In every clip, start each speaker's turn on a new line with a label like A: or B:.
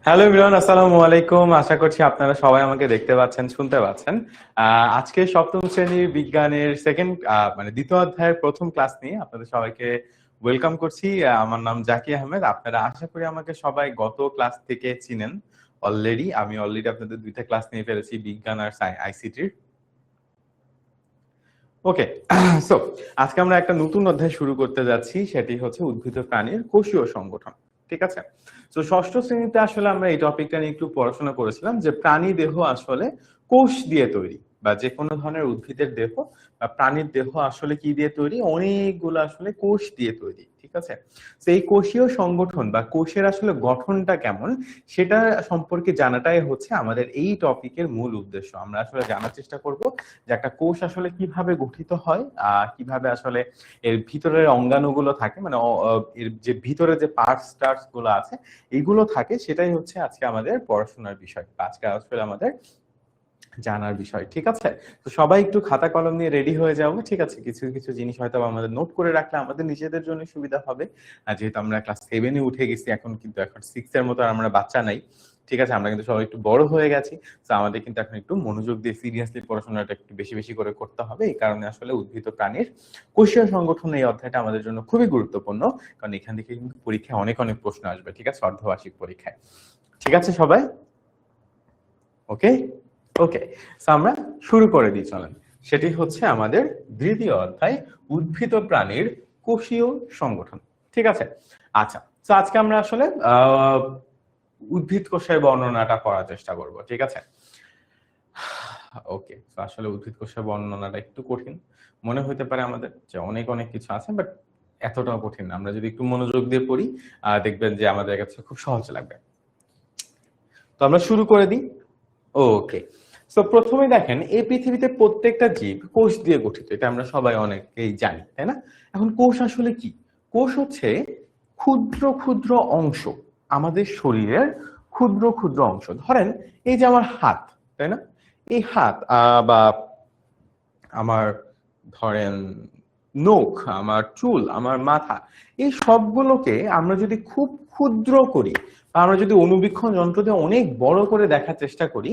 A: Hello everyone, আসসালামু আলাইকুম। আশা করছি আপনারা সবাই আমাকে দেখতে পাচ্ছেন, শুনতে পাচ্ছেন। আজকে সপ্তম শ্রেণীর বিজ্ঞানের দ্বিতীয় অধ্যায়ের প্রথম ক্লাস নিয়ে আপনাদের সবাইকে ওয়েলকাম করছি। আমার নাম জাকি আহমেদ। আপনারা আশা করি আমাকে সবাই গত ক্লাস থেকে চিনেন অলরেডি। আমি অলরেডি আপনাদের দুইটা ক্লাস নিয়ে ফেলেছি, বিজ্ঞান আর আইসিটির। ওকে, সো আজকে আমরা একটা নতুন অধ্যায় শুরু করতে যাচ্ছি, সেটি হচ্ছে উদ্ভিদ ও প্রাণীর কোষীয় সংগঠন। ঠিক আছে, তো ষষ্ঠ শ্রেণীতে আসলে আমরা এই টপিকটা নিয়ে একটু পড়াশোনা করেছিলাম যে প্রাণী দেহ আসলে কোষ দিয়ে তৈরি, বা যে কোনো ধরনের উদ্ভিদের দেহ বা প্রাণীর দেহ আসলে কি দিয়ে তৈরি, অনেকগুলো আসলে কোষ দিয়ে তৈরি। ঠিক আছে, তো এই কোষীয় সংগঠন বা কোষের আসলে গঠনটা কেমন সেটা সম্পর্কে জানাটাই হচ্ছে আমাদের এই টপিকের মূল উদ্দেশ্য। আমরা আসলে জানার চেষ্টা করব যে একটা কোষ আসলে কিভাবে গঠিত হয়, কিভাবে আসলে এর ভিতরের অঙ্গাণুগুলো থাকে, এর যে ভিতরে যে পার্টস টার্টস গুলো আছে এগুলো থাকে, সেটাই হচ্ছে আজকে আমাদের পড়াশোনার বিষয়, আজকে আসলে আমাদের জানার বিষয়। ঠিক আছে, তো সবাই একটু খাতা কলম নিয়ে রেডি হয়ে যাবো। ঠিক আছে, কিছু কিছু জিনিস হয়তো আমাদের নোট করে রাখলে আমাদের নিজেদের জন্য সুবিধা হবে। আর যেহেতু আমরা ক্লাস 7-এ উঠে গেছি, এখন 6-এর মতো আর আমরা বাচ্চা নাই। ঠিক আছে, আমরা কিন্তু সবাই একটু বড় হয়ে গেছি। তো আমাদের কিন্তু এখন একটু মনোযোগ দিয়ে সিরিয়াসলি পড়াশোনাটা একটু বেশি বেশি করে করতে হবে। এই কারণে আসলে উদ্ভিদ ও প্রাণীর কোষীয় সংগঠন এই অধ্যায়টা আমাদের জন্য খুবই গুরুত্বপূর্ণ, কারণ এখান থেকে কিন্তু পরীক্ষায় অনেক অনেক প্রশ্ন আসবে। ঠিক আছে, অর্ধবার্ষিক পরীক্ষায়। ঠিক আছে সবাই, ওকে ওকে, আমরা শুরু করে দিই, চলেন। সেটি হচ্ছে আমাদের দ্বিতীয় অধ্যায়, উদ্ভিদ ও প্রাণীর কোষীয় সংগঠন। ঠিক আছে, আচ্ছা, তো আজকে আমরা আসলে উদ্ভিদ কোষের বর্ণনাটা করার চেষ্টা করব। ঠিক আছে, ওকে, তো আসলে উদ্ভিদ কোষের বর্ণনাটা একটু কঠিন মনে হতে পারে আমাদের, যে অনেক অনেক কিছু আছে, বাট এতটাও কঠিন না। আমরা যদি একটু মনোযোগ দিয়ে পড়ি দেখবেন যে আমাদের কাছে খুব সহজ লাগবে। তো আমরা শুরু করে দিই। ওকে, তো প্রথমে দেখেন, এই পৃথিবীতে প্রত্যেকটা জীব কোষ দিয়ে গঠিত, এটা আমরা সবাই অনেকেই জানি, তাই না? এখন কোষ আসলে কি? কোষ হচ্ছে ক্ষুদ্র ক্ষুদ্র অংশ, আমাদের শরীরের ক্ষুদ্র ক্ষুদ্র অংশ। ধরেন এই যে আমার হাত, তাই না? এই হাত বা আমার, ধরেন, নখ, আমার চুল, আমার মাথা, এই সবগুলোকে আমরা যদি খুব ক্ষুদ্র করি, বা আমরা যদি অণুবীক্ষণ যন্ত্র দিয়ে অনেক বড় করে দেখার চেষ্টা করি,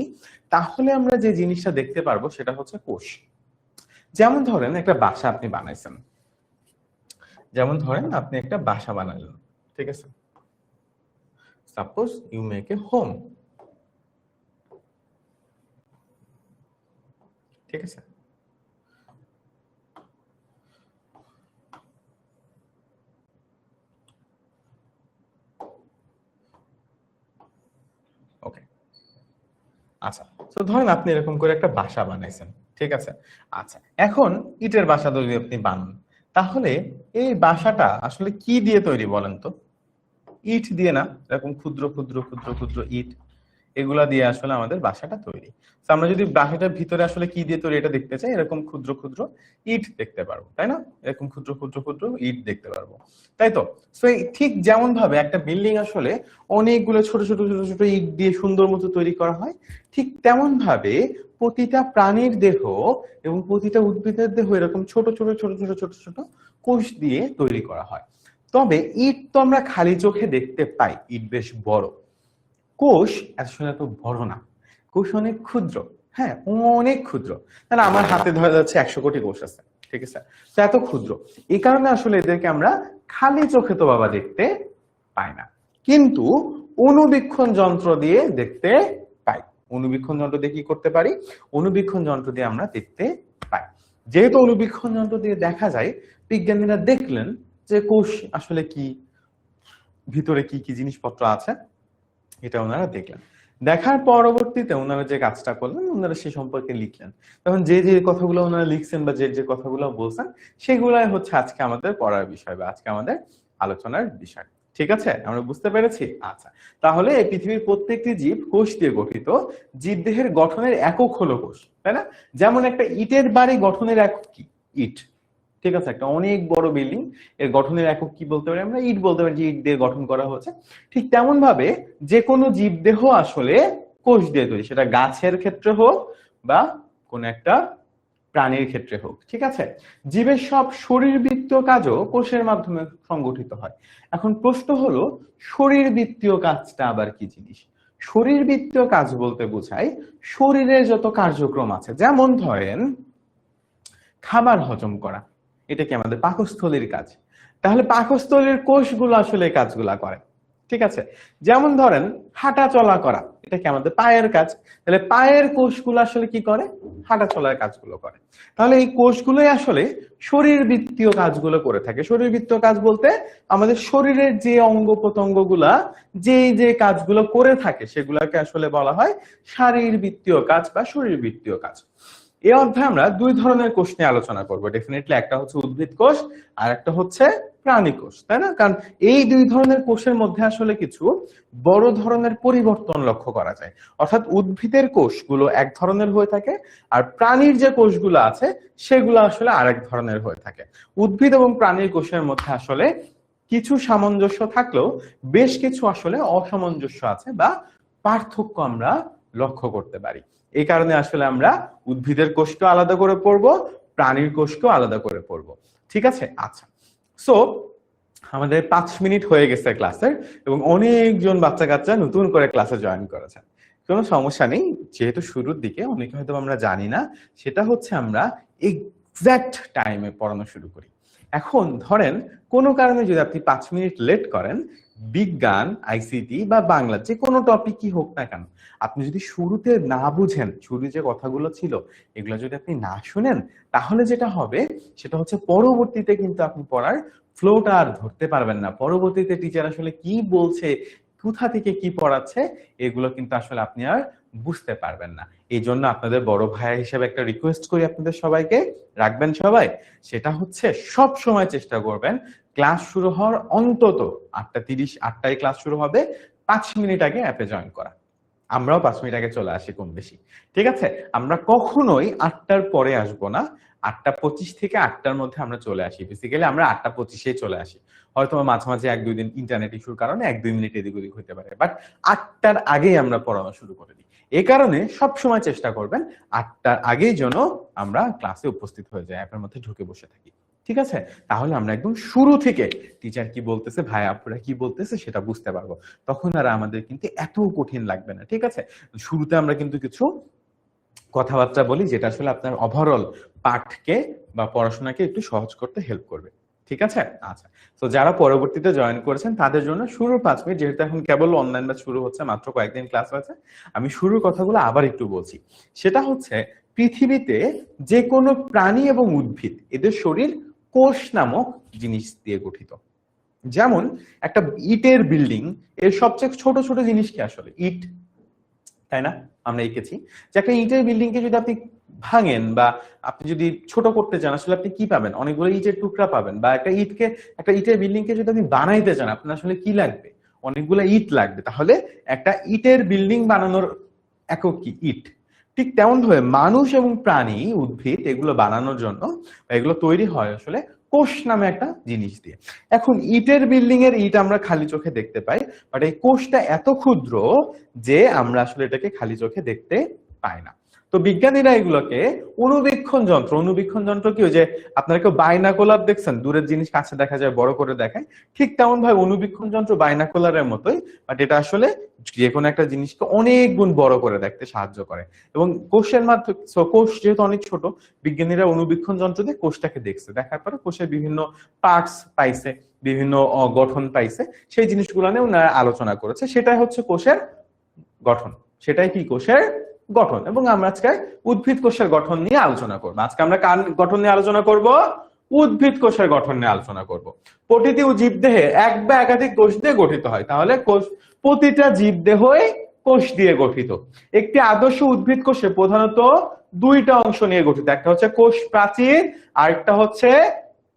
A: তাহলে আমরা যে জিনিসটা দেখতে পারবো সেটা হচ্ছে কোষ। যেমন ধরেন একটা বাসা আপনি বানাইছেন, যেমন ধরেন আপনি একটা বাসা বানালেন। ঠিক আছে, suppose you make a home. ঠিক আছে, ওকে, আচ্ছা, তো ধরেন আপনি এরকম করে একটা বাসা বানাইছেন। ঠিক আছে, আচ্ছা, এখন ইটের বাসা যদি আপনি বানান, তাহলে এই বাসাটা আসলে কি দিয়ে তৈরি বলেন তো? ইট দিয়ে না? এরকম ক্ষুদ্র ক্ষুদ্র ক্ষুদ্র ক্ষুদ্র ইট, এগুলা দিয়ে আসলে আমাদের বাসাটা তৈরি। তো আমরা যদি বাসাটার ভিতরে আসলে কি দিয়ে তৈরি এটা দেখতে চাই, এরকম ক্ষুদ্র ক্ষুদ্র ইট দেখতে পারবো, তাই না? এরকম ক্ষুদ্র ক্ষুদ্র ক্ষুদ্র ইট দেখতে পারবো, তাই তো? তো ঠিক যেমন ভাবে একটা বিল্ডিং আসলে অনেকগুলো ছোট ছোট ছোট ছোট ইট দিয়ে সুন্দর মতো তৈরি করা হয়, ঠিক তেমন ভাবে প্রতিটা প্রাণীর দেহ এবং প্রতিটা উদ্ভিদের দেহ এরকম ছোট ছোট ছোট ছোট ছোট ছোট কোষ দিয়ে তৈরি করা হয়। তবে ইট তো আমরা খালি চোখে দেখতে পাই, ইট বেশ বড়। কোষ আসলে এত বড় না, কোষ অনেক ক্ষুদ্র। হ্যাঁ, অনেক ক্ষুদ্র। তাহলে আমার হাতে ধরা যাচ্ছে 100 কোটি কোষ আছে। ঠিক আছে, তো এত ক্ষুদ্র, এই কারণে আসলে এদেরকে আমরা খালি চোখে তো বাবা দেখতে পাই না, কিন্তু অণুবীক্ষণ যন্ত্র দিয়ে দেখতে পাই। অণুবীক্ষণ যন্ত্র দিয়ে কি করতে পারি? অণুবীক্ষণ যন্ত্র দিয়ে আমরা দেখতে পাই। যেহেতু অণুবীক্ষণ যন্ত্র দিয়ে দেখা যায়, বিজ্ঞানীরা দেখলেন যে কোষ আসলে কি, ভিতরে কি কি জিনিসপত্র আছে, এটা ওনারা দেখলেন। দেখার পরবর্তীতে ওনারা যে কাজটা করলেন, ওনারা সে সম্পর্কে লিখলেন। তখন যে যে কথাগুলো ওনারা লিখছেন বা যে যে কথাগুলো বলছেন, সেগুলাই হচ্ছে আজকে আমাদের পড়ার বিষয় বা আজকে আমাদের আলোচনার বিষয়। ঠিক আছে, আমরা বুঝতে পেরেছি? আচ্ছা, তাহলে এই পৃথিবীর প্রত্যেকটি জীব কোষ দিয়ে গঠিত। জীবদেহের গঠনের একক হলো কোষ, তাই না? যেমন একটা ইটের বাড়ি গঠনের একক কি? ইট। ঠিক আছে, একটা অনেক বড় বিল্ডিং, এর গঠনের একক কি বলতে পারি? আমরা ইট বলতে পারি, যে ইট দিয়ে গঠন করা হচ্ছে। ঠিক তেমন ভাবে যে কোনো জীবদেহ আসলে কোষ দিয়ে তৈরি, সেটা গাছের ক্ষেত্রে হোক বা কোন একটা প্রাণীর ক্ষেত্রে হোক। ঠিক আছে, জীবের সব শরীরবৃত্তীয় কাজও কোষের মাধ্যমে সংগঠিত হয়। এখন প্রশ্ন হলো, শরীরবৃত্তীয় কাজটা আবার কি জিনিস? শরীরবৃত্তীয় কাজ বলতে বোঝায় শরীরের যত কার্যক্রম আছে, যেমন ধরেন খাবার হজম করা, এটা কি আমাদের পাকস্থলীর কাজ। তাহলে পাকস্থলীর কোষগুলো আসলে এই কাজগুলা করে, ঠিক আছে। যেমন ধরেন হাঁটা চলা করা, এটা কি আমাদের পায়ের কাজ। তাহলে পায়ের কোষগুলো আসলে কি করে? হাঁটা চলার কাজগুলো করে। তাহলে এই কোষগুলোই আসলে শরীরবৃত্তীয় কাজগুলো করে থাকে। শরীরবৃত্তীয় কাজ বলতে আমাদের শরীরের যে অঙ্গ প্রত্যঙ্গগুলা যে কাজগুলো করে থাকে সেগুলোকে আসলে বলা হয় শারীরবৃত্তীয় কাজ বা শরীরবৃত্তীয় কাজ। এই অধ্যায়ে আমরা দুই ধরনের কোষ নিয়ে আলোচনা করব ডেফিনেটলি। একটা হচ্ছে উদ্ভিদ কোষ আর একটা হচ্ছে প্রাণী কোষ, তাই না? কারণ এই দুই ধরনের কোষের মধ্যে আসলে কিছু বড় ধরনের পরিবর্তন লক্ষ্য করা যায়। অর্থাৎ উদ্ভিদের কোষগুলো এক ধরনের হয়ে থাকে আর প্রাণীর যে কোষগুলো আছে সেগুলো আসলে আরেক ধরনের হয়ে থাকে। উদ্ভিদ এবং প্রাণীর কোষের মধ্যে আসলে কিছু সামঞ্জস্য থাকলেও বেশ কিছু আসলে অসামঞ্জস্য আছে বা পার্থক্য আমরা লক্ষ্য করতে পারি। এই কারণে আসলে আমরা উদ্ভিদের কোষকে আলাদা করে পড়বো, প্রাণীর কোষকেও আলাদা করে পড়বো, ঠিক আছে? আচ্ছা, সো আমাদের 5 মিনিট হয়ে গেছে ক্লাসের এবং অনেকজন বাচ্চা কাচ্চা নতুন করে ক্লাসে জয়েন করেছেন। কোনো সমস্যা নেই, যেহেতু শুরুর দিকে অনেকে হয়তো আমরা জানি না, সেটা হচ্ছে আমরা এক্সাক্ট টাইমে পড়ানো শুরু করি। এখন ধরেন কোনো কারণে যদি আপনি 5 মিনিট লেট করেন, বিজ্ঞান, আইসিটি বা বাংলা যে কোনো টপিকই হোক না কেন, আপনি যদি শুরুতে না বুঝেন, শুরুতে যে কথাগুলো ছিল এগুলো যদি আপনি না শুনেন, তাহলে যেটা হবে সেটা হচ্ছে পরবর্তীতে কিন্তু আপনি পড়ার ফ্লোটা আর ধরতে পারবেন না। পরবর্তীতে টিচার আসলে কি বলছে, কোথা থেকে কি পড়াচ্ছে, এগুলো কিন্তু আসলে আপনি আর বুঝতে পারবেন না। এই জন্য আপনাদের বড় ভাই হিসেবে একটা রিকোয়েস্ট করি আপনাদের সবাইকে, রাখবেন সবাই, সেটা হচ্ছে সব সময় চেষ্টা করবেন ক্লাস শুরু হওয়ার অন্তত 8:30, 8টায় ক্লাস শুরু হবে, 5 মিনিট আগে অ্যাপে জয়েন করা। আমরাও 5 মিনিট আগে চলে আসি কম বেশি, ঠিক আছে? আমরা কখনোই 8টার পরে আসবো না। 8:25 থেকে 8টার মধ্যে আমরা চলে আসি। বেসিক্যালি আমরা 8:25-এ চলে আসি। হয়তো মাঝে মাঝে 1-2 দিন ইন্টারনেট ইস্যুর কারণে 1-2 মিনিট এদিক ওদিক হতে পারে, বাট 8টার আগেই আমরা পড়ানো শুরু করে দিই। এই কারণে সব সময় চেষ্টা করবেন 8টার আগেই যেন আমরা ক্লাসে উপস্থিত হয়ে যাই, অ্যাপের মধ্যে ঢুকে বসে থাকি, ঠিক আছে? তাহলে আমরা একদম শুরু থেকে টিচার কি বলতেছে, ভাই আপুরা কি বলতেছে সেটা বুঝতে পারবো। তখন আর আমাদের কিন্তু এত কঠিন লাগবে না, ঠিক আছে? শুরুতে আমরা কিন্তু কিছু কথাবার্তা বলি যেটা আসলে আপনার ওভারঅল পাঠকে বা পড়াশোনাকে একটু সহজ করতে হেল্প করবে, ঠিক আছে? আচ্ছা, তো যারা পরবর্তীতে জয়েন করেছেন তাদের জন্য শুরুর 5 মিনিট, যেহেতু এখন কেবল অনলাইন ব্যাচ শুরু হচ্ছে, মাত্র কয়েকদিন ক্লাস হয়েছে, আমি শুরুর কথাগুলো আবার একটু বলছি। সেটা হচ্ছে পৃথিবীতে যে কোনো প্রাণী এবং উদ্ভিদ এদের শরীর কোষ নামক জিনিস দিয়ে গঠিত। যেমন একটা ইটের বিল্ডিং এর সবচেয়ে ছোট ছোট জিনিস কি আসলে ইট, তাই না? আমরা এঁকেছি যে একটা ইটের বিল্ডিং কে যদি আপনি ভাঙেন বা আপনি যদি ছোট করতে চান, আসলে আপনি কি পাবেন? অনেকগুলো ইটের টুকরা পাবেন। বা একটা ইটের বিল্ডিং কে যদি আপনি বানাইতে চান, আপনার আসলে কি লাগবে? অনেকগুলো ইট লাগবে। তাহলে একটা ইটের বিল্ডিং বানানোর একক কি? ইট। ঠিক তেমন ভাবে মানুষ এবং প্রাণী, উদ্ভিদ এগুলো বানানোর জন্য, এগুলো তৈরি হয় আসলে কোষ নামে একটা জিনিস দিয়ে। এখন ইটের বিল্ডিং এর ইট আমরা খালি চোখে দেখতে পাই, বাট এই কোষটা এত ক্ষুদ্র যে আমরা আসলে এটাকে খালি চোখে দেখতে পাই না। তো বিজ্ঞানীরা এগুলোকে অনুবীক্ষণ যন্ত্র কি, ওই যে আপনারা কেউ বাইনাকুলার দেখছেন, দূরের জিনিস কাছে দেখা যায়, বড় করে দেখায়, ঠিক তেমন ভাবে অনুবীক্ষণ যন্ত্র বাইনাকুলারের মতোই, বাট এটা আসলে যে কোনো একটা জিনিসকে অনেক গুণ বড় করে দেখতে সাহায্য করে। এবং কোষের মাধ্যমে, কোষ যেহেতু অনেক ছোট, বিজ্ঞানীরা অনুবীক্ষণ যন্ত্র দিয়ে কোষটাকে দেখছে, দেখার পরে কোষের বিভিন্ন পার্টস পাইছে, বিভিন্ন গঠন পাইছে, সেই জিনিসগুলো নিয়ে ওনারা আলোচনা করেছে। সেটাই হচ্ছে কোষের গঠন, সেটাই কি কোষের গঠন। এবং আমরা আজকে উদ্ভিদ কোষের গঠন নিয়ে আলোচনা করবো। আজকে আমরা কার গঠন নিয়ে আলোচনা করব? উদ্ভিদ কোষের গঠন নিয়ে আলোচনা করব। প্রতিটি জীবদেহে এক বা একাধিক কোষ দিয়ে গঠিত হয়। তাহলে কোষ, প্রতিটা জীবদেহই কোষ দিয়ে গঠিত। একটি আদর্শ উদ্ভিদ কোষে প্রধানত দুইটা অংশ নিয়ে গঠিত, একটা হচ্ছে কোষ প্রাচীর, আরেকটা হচ্ছে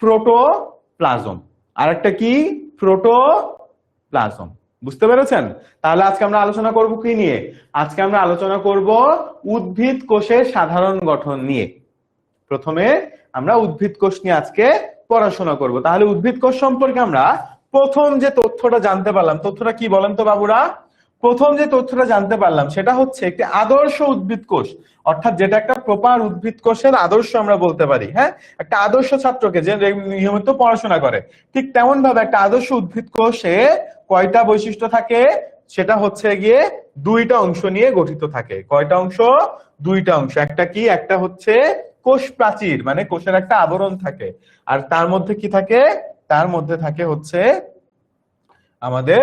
A: প্রোটোপ্লাজম। আরেকটা কি? প্রোটোপ্লাজম। বুঝতে পেরেছেন? তাহলে আজকে আমরা আলোচনা করব কি নিয়ে? আজকে আমরা আলোচনা করব উদ্ভিদ কোষের সাধারণ গঠন নিয়ে। প্রথমে আমরা উদ্ভিদ কোষ নিয়ে আজকে পড়াশোনা করব। তাহলে উদ্ভিদ কোষ সম্পর্কে আমরা প্রথম যে তথ্যটা জানতে পারলাম, তথ্যটা কি বলেন তো বাবুরা? প্রথম যে তথ্যটা জানতে পারলাম সেটা হচ্ছে একটি আদর্শ উদ্ভিদ কোষ, অর্থাৎ যেটা একটা প্রপার উদ্ভিদ কোষের আদর্শ আমরা বলতে পারি। হ্যাঁ, একটা আদর্শ ছাত্রকে যে নিয়মিত পড়াশোনা করে, ঠিক তেমন ভাবে একটা আদর্শ উদ্ভিদ কোষে কয়টা বৈশিষ্ট্য থাকে? সেটা হচ্ছে গিয়ে দুইটা অংশ নিয়ে গঠিত থাকে। কয়টা অংশ? দুইটা অংশ। একটা কি? একটা হচ্ছে কোষ প্রাচীর, মানে কোষের একটা আবরণ থাকে, আর তার মধ্যে কি থাকে? তার মধ্যে থাকে হচ্ছে আমাদের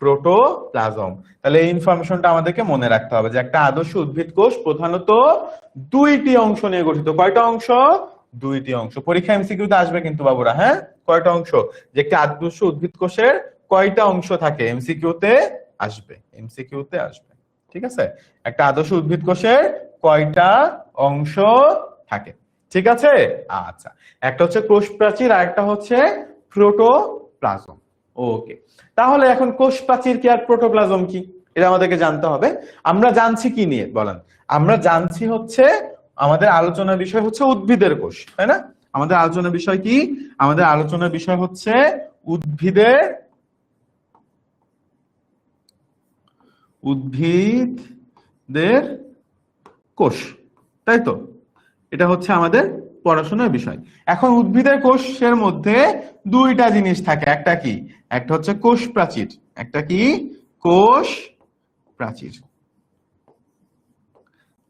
A: প্রোটোপ্লাজম। তাহলে এই ইনফরমেশনটা আমাদেরকে মনে রাখতে হবে যে একটা আদর্শ উদ্ভিদ কোষ প্রধানত দুইটি অংশ নিয়ে গঠিত। কয়টা অংশ? দুইটি অংশ। পরীক্ষা এমসিকিউতে আসবে কিন্তু বাবুরা, হ্যাঁ? কয়টা অংশ? যে একটা আদর্শ উদ্ভিদ কোষের কয়টা অংশ থাকে? এমসিকিউতে আসবে, এমসিকিউতে আসবে। ঠিক আছে? একটা আদর্শ উদ্ভিদ কোষের কয়টা অংশ থাকে? ঠিক আছে? আচ্ছা, একটা হচ্ছে কোষ প্রাচীর আর একটা হচ্ছে প্রোটোপ্লাজম। ওকে, তাহলে এখন কোষ প্রাচীর কি আর প্রোটোপ্লাজম কি এটা আমাদেরকে জানতে হবে। আমরা জানছি কি নিয়ে বলেন? আমরা জানছি হচ্ছে আমাদের আলোচনার বিষয় হচ্ছে উদ্ভিদের কোষ, তাই না? আমাদের আলোচনার বিষয় কি? আমাদের আলোচনার বিষয় হচ্ছে উদ্ভিদের কোষ, তাই তো? এটা হচ্ছে আমাদের পড়াশোনার বিষয়। এখন উদ্ভিদের কোষের মধ্যে দুইটা জিনিস থাকে। একটা কি? একটা হচ্ছে কোষ প্রাচীর। একটা কি? কোষ প্রাচীর।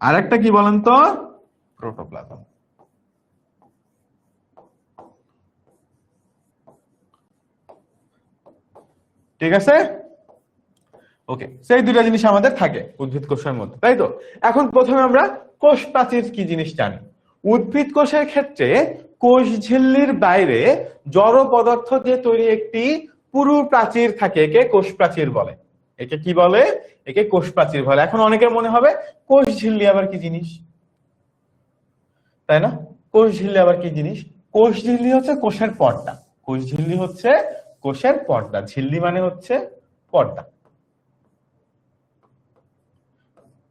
A: আর একটা কি বলেন তো? প্রোটোপ্লাজম। ঠিক আছে? ওকে, সেই দুইটা জিনিস আমাদের থাকে উদ্ভিদ কোষের মধ্যে, তাই তো? এখন প্রথমে আমরা কোষ প্রাচীর কি জিনিস জানি। উদ্ভিদ কোষের ক্ষেত্রে কোষ ঝিল্লির বাইরে জড় পদার্থ দিয়ে তৈরি একটি পুরু প্রাচীর থাকে, একে কোষ প্রাচীর বলে। একে কি বলে? একে কোষ প্রাচীর বলে। এখন অনেকের মনে হবে কোষ ঝিল্লি আবার কি জিনিস, তাই না? কোষ ঝিল্লি আবার কি জিনিস? কোষ ঝিল্লি হচ্ছে কোষের পর্দা। কোষ ঝিল্লি হচ্ছে কোষের পর্দা। ঝিল্লি মানে হচ্ছে পর্দা,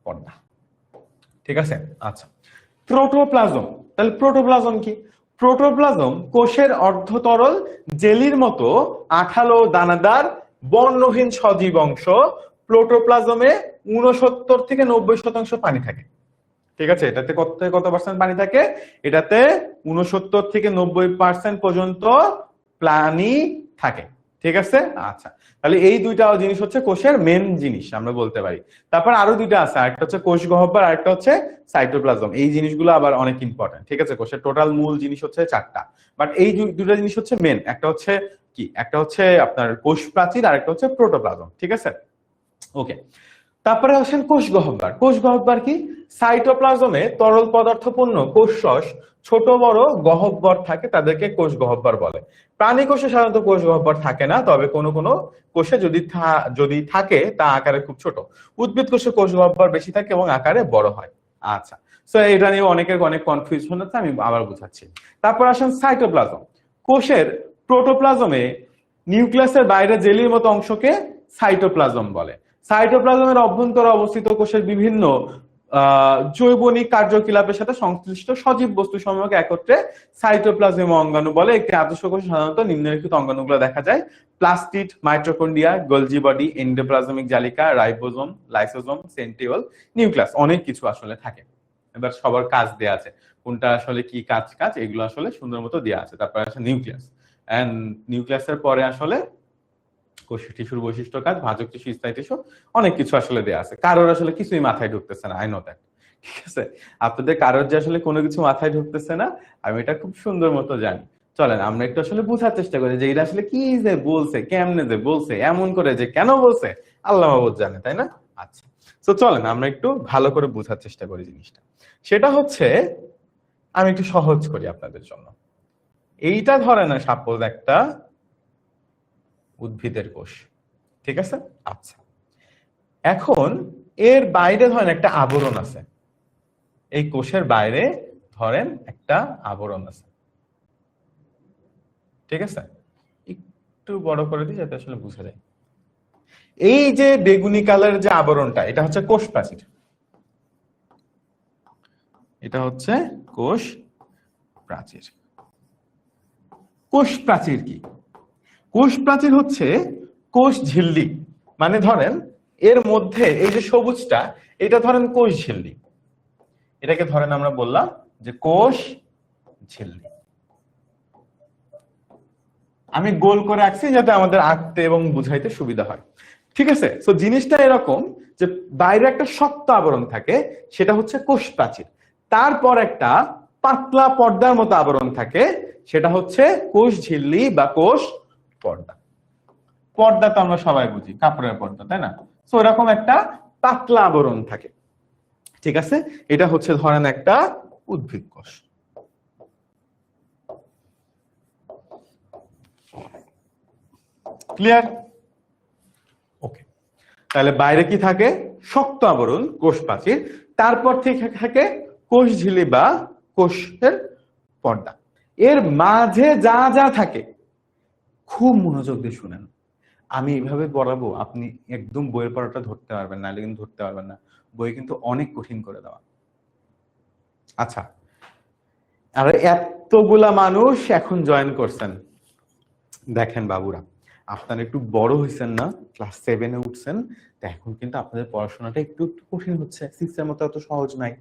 A: পর্দা। ঠিক আছে? আচ্ছা, প্রোটোপ্লাজম। তাহলে প্রোটোপ্লাজম কি? প্রোটোপ্লাজম কোষের অর্ধতরল জেলির মতো আঠালো দানাদার বর্ণহীন সজীব অংশ। প্রোটোপ্লাজমে 69 থেকে 90% পানি থাকে। ঠিক আছে? এটাতে কত থেকে কত পার্সেন্ট পানি থাকে? এটাতে 69 থেকে 90% পর্যন্ত পানি থাকে। ঠিক আছে? আচ্ছা, তাহলে এই দুইটা জিনিস হচ্ছে কোষের মেন জিনিস আমরা বলতে পারি। তারপর আরো দুইটা আছে, একটা হচ্ছে কোষ গহ্বর আর একটা হচ্ছে সাইটোপ্লাজম। এই জিনিসগুলো আবার অনেক ইম্পর্টেন্ট। ঠিক আছে? কোষের টোটাল মূল জিনিস হচ্ছে 4টা, বাট এই দুইটা জিনিস হচ্ছে মেন। একটা হচ্ছে কি? একটা হচ্ছে আপনার কোষ প্রাচীর আর একটা হচ্ছে প্রোটোপ্লাজম। ঠিক আছে? ওকে, তারপরে আসেন কোষ গহ্বর। কোষ গহ্বর কি? সাইটোপ্লাজমে তরল পদার্থপূর্ণ কোষরস ছোট বড় গহ্বর থাকে, তাদেরকে কোষ গহ্বর বলে। প্রাণী কোষে সাধারণত কোষ গহ্বর থাকে না, তবে কোনো কোনো কোষে যদি থাকে তা আকারে খুব ছোট। উদ্ভিদ কোষে কোষ গহ্বর বেশি থাকে এবং আকারে বড় হয়। আচ্ছা, সো এটা নিয়ে অনেকের অনেক কনফিউশন হচ্ছে, আমি আবার বোঝাচ্ছি। তারপর আসেন সাইটোপ্লাজম। কোষের প্রোটোপ্লাজমে নিউক্লিয়াসের বাইরে জেলির মতো অংশকে সাইটোপ্লাজম বলে। সাইটোপ্লাজমের অভ্যন্তরে অবস্থিত কোষের বিভিন্ন জৈবনিক কার্যকলাপের সাথে সংশ্লিষ্ট সজীব বস্তু সমূহকে একত্রে সাইটোপ্লাজম অঙ্গাণু বলে। একটি আদর্শ কোষে সাধারণত নিম্নলিখিত অঙ্গাণুগুলো দেখা যায়: plastid, mitochondria, Golgi body, endoplasmic জালিকা, রাইবোজোম, লাইসোজোম, সেন্ট্রিওল, নিউক্লিয়াস। অনেক কিছু আসলে থাকে। এবার সবার কাজ দেয়া আছে, কোনটা আসলে কি কাজ কাজ এগুলো আসলে সুন্দর মতো দেওয়া আছে। তারপরে আছে নিউক্লিয়াস, এন্ড নিউক্লিয়াসের পরে আসলে কোষীয় টিস্যুর বৈশিষ্ট্য, কাজ, ভাজক টিস্যু, স্থায়ী টিস্যু, অনেক কিছু আসলে দেয়া আছে। কারোর আসলে কিছুই মাথায় ঢুকতেছে না, আই নো দ্যাট। ঠিক আছে? আপনাদের কারোর যে আসলে কোনো কিছু মাথায় ঢুকতেছে না, আমি এটা খুব সুন্দর মতো জানি। চলেন আমরা একটু আসলে বোঝার চেষ্টা করি যে এটা আসলে কি যে বলছে, কেমনে যে বলছে, এমন করে যে কেন বলছে, আল্লাহ মাহবুব জানে, তাই না? আচ্ছা, তো চলেন আমরা একটু ভালো করে বোঝার চেষ্টা করি জিনিসটা। সেটা হচ্ছে, আমি একটু সহজ করি আপনাদের জন্য। এইটা ধরে না সাপোজ একটা উদ্ভিদের কোষ। ঠিক আছে? আচ্ছা, এখন এর বাইরে ধরেন একটা আবরণ আছে। এই কোষের বাইরে ধরেন একটা আবরণ আছে। ঠিক আছে? একটু বড় করে দিই যাতে আসলে বুঝা যায়। এই যে বেগুনি কালারের যে আবরণটা, এটা হচ্ছে কোষ প্রাচীর। এটা হচ্ছে কোষ প্রাচীর। কোষ প্রাচীর কি? কোষ প্রাচীর হচ্ছে কোষ ঝিল্লি। মানে ধরেন এর মধ্যে এই যে সবুজটা, এটা ধরেন কোষ ঝিল্লি। এটাকে ধরেন আমরা বললাম যে কোষ ঝিল্লি। আমি গোল করে আঁকছি যাতে আমাদের আঁকতে এবং বুঝাইতে সুবিধা হয়। ঠিক আছে, তো জিনিসটা এরকম যে বাইরে একটা শক্ত আবরণ থাকে, সেটা হচ্ছে কোষ প্রাচীর। তারপর একটা পাতলা পর্দার মতো আবরণ থাকে, সেটা হচ্ছে কোষ ঝিল্লি বা কোষ পর্দা। পর্দা তো আমরা সবাই বুঝি, কাপড়ের পর্দা, তাই না? তো এরকম একটা পাতলা আবরণ থাকে। ঠিক আছে, এটা হচ্ছে ধরেন একটা উদ্ভিদ কোষ। ক্লিয়ার? ওকে, তাহলে বাইরে কি থাকে? শক্ত আবরণ, কোষ প্রাচীর। তারপর থেকে থাকে কোষ ঝিল্লি বা কোষের পর্দা। এর মাঝে যা যা থাকে, খুব মনোযোগ দিয়ে শুনেন। আমি এইভাবে পড়াবো, আপনি একদম বইয়ের পড়াটা ধরতে পারবেন, নাহলে কিন্তু ধরতে পারবেন না। বই কিন্তু অনেক কঠিন করে দেওয়া। আচ্ছা, আর এতগুলা মানুষ এখন জয়েন করছেন, দেখেন বাবুরা, আপনারা একটু বড় হয়েছেন না, ক্লাস 7-এ উঠছেন, তো এখন কিন্তু আপনাদের পড়াশোনাটা একটু একটু কঠিন হচ্ছে, 6-এর মতো এত সহজ নাই।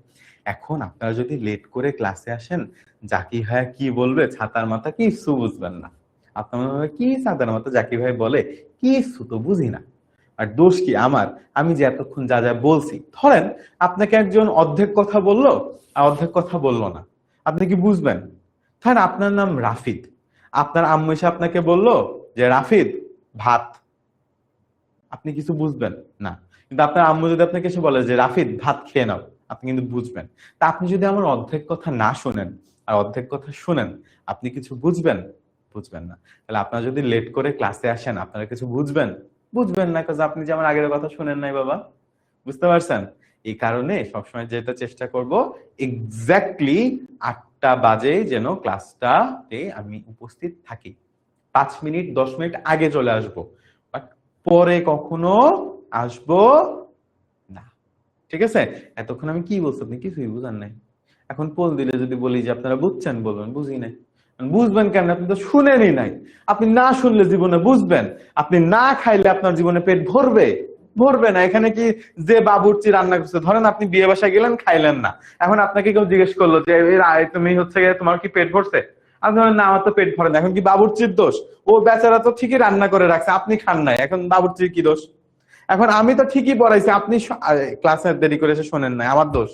A: এখন আপনারা যদি লেট করে ক্লাসে আসেন, জাকি ভাই কি বলবে ছাতার মাথা কিছু বুঝবেন না। আপনার মনে হবে কি ছাতার মাথা জাকি ভাই বলে, কিছু তো বুঝি না। আর দোষ কি আমার? আমি যে এতক্ষণ যা যা বলছি, ধরেন আপনাকে একজন অর্ধেক কথা বললো আর অর্ধেক কথা বললো না, আপনি কি বুঝবেন? ধরেন আপনার নাম রাফিদ, আপনার আম্মু এসে আপনাকে বললো যে রাফিদ ভাত, আপনি কিছু বুঝবেন না। কিন্তু আপনার আম্মু যদি আপনাকে এসে বলে যে রাফিদ ভাত খেয়ে নাও, আপনি কিন্তু বুঝবেন। তা আপনি যদি আমার অর্ধেক কথা না শুনেন আর অর্ধেক কথা শুনেন, আপনি কিছু বুঝবেন? বুঝবেন না। তাহলে আপনারা যদি লেট করে ক্লাসে আসেন, আপনারা কিছু বুঝবেন? বুঝবেন না, কারণ আপনি যে আমার আগের কথা শুনেন নাই বাবা। বুঝতে পারছেন? এই কারণে সবসময় যেটা চেষ্টা করব, এক্স্যাক্টলি 8টা বাজে যেন ক্লাসটাতে আমি উপস্থিত থাকি। 5 মিনিট 10 মিনিট আগে চলে আসবো, বাট পরে কখনো আসবো না। ঠিক আছে? এতক্ষণ আমি কি বলছি আপনি কিছুই বুঝান নাই। এখন পোল দিলে যদি বলি যে আপনারা বুঝছেন, বলবেন বুঝি নাই। বুঝবেন কেন? আপনি তো শুনেনই নাই। আপনি না শুনলে জীবনে বুঝবেন? আপনি না খাইলে আপনার জীবনে পেট ভরবে? ভরবে না। এখানে কি যে বাবুর্চি রান্না করছে, ধরেন আপনি বিয়ে বাসায় গেলেন, খাইলেন না, এখন আপনাকে কেউ জিজ্ঞেস করলো যে তুমি হচ্ছে তোমার কি পেট ভরছে? আপনি বলেন না আমার তো পেট ভরে না। এখন কি বাবুর্চির দোষ? ও বেচারা তো ঠিকই রান্না করে রাখছে, আপনি খান নাই, এখন বাবুর্চির কি দোষ? এখন আমি তো ঠিকই পড়াইছি, আপনি ক্লাসে দেরি করে এসে শোনেন নাই, আমার দোষ?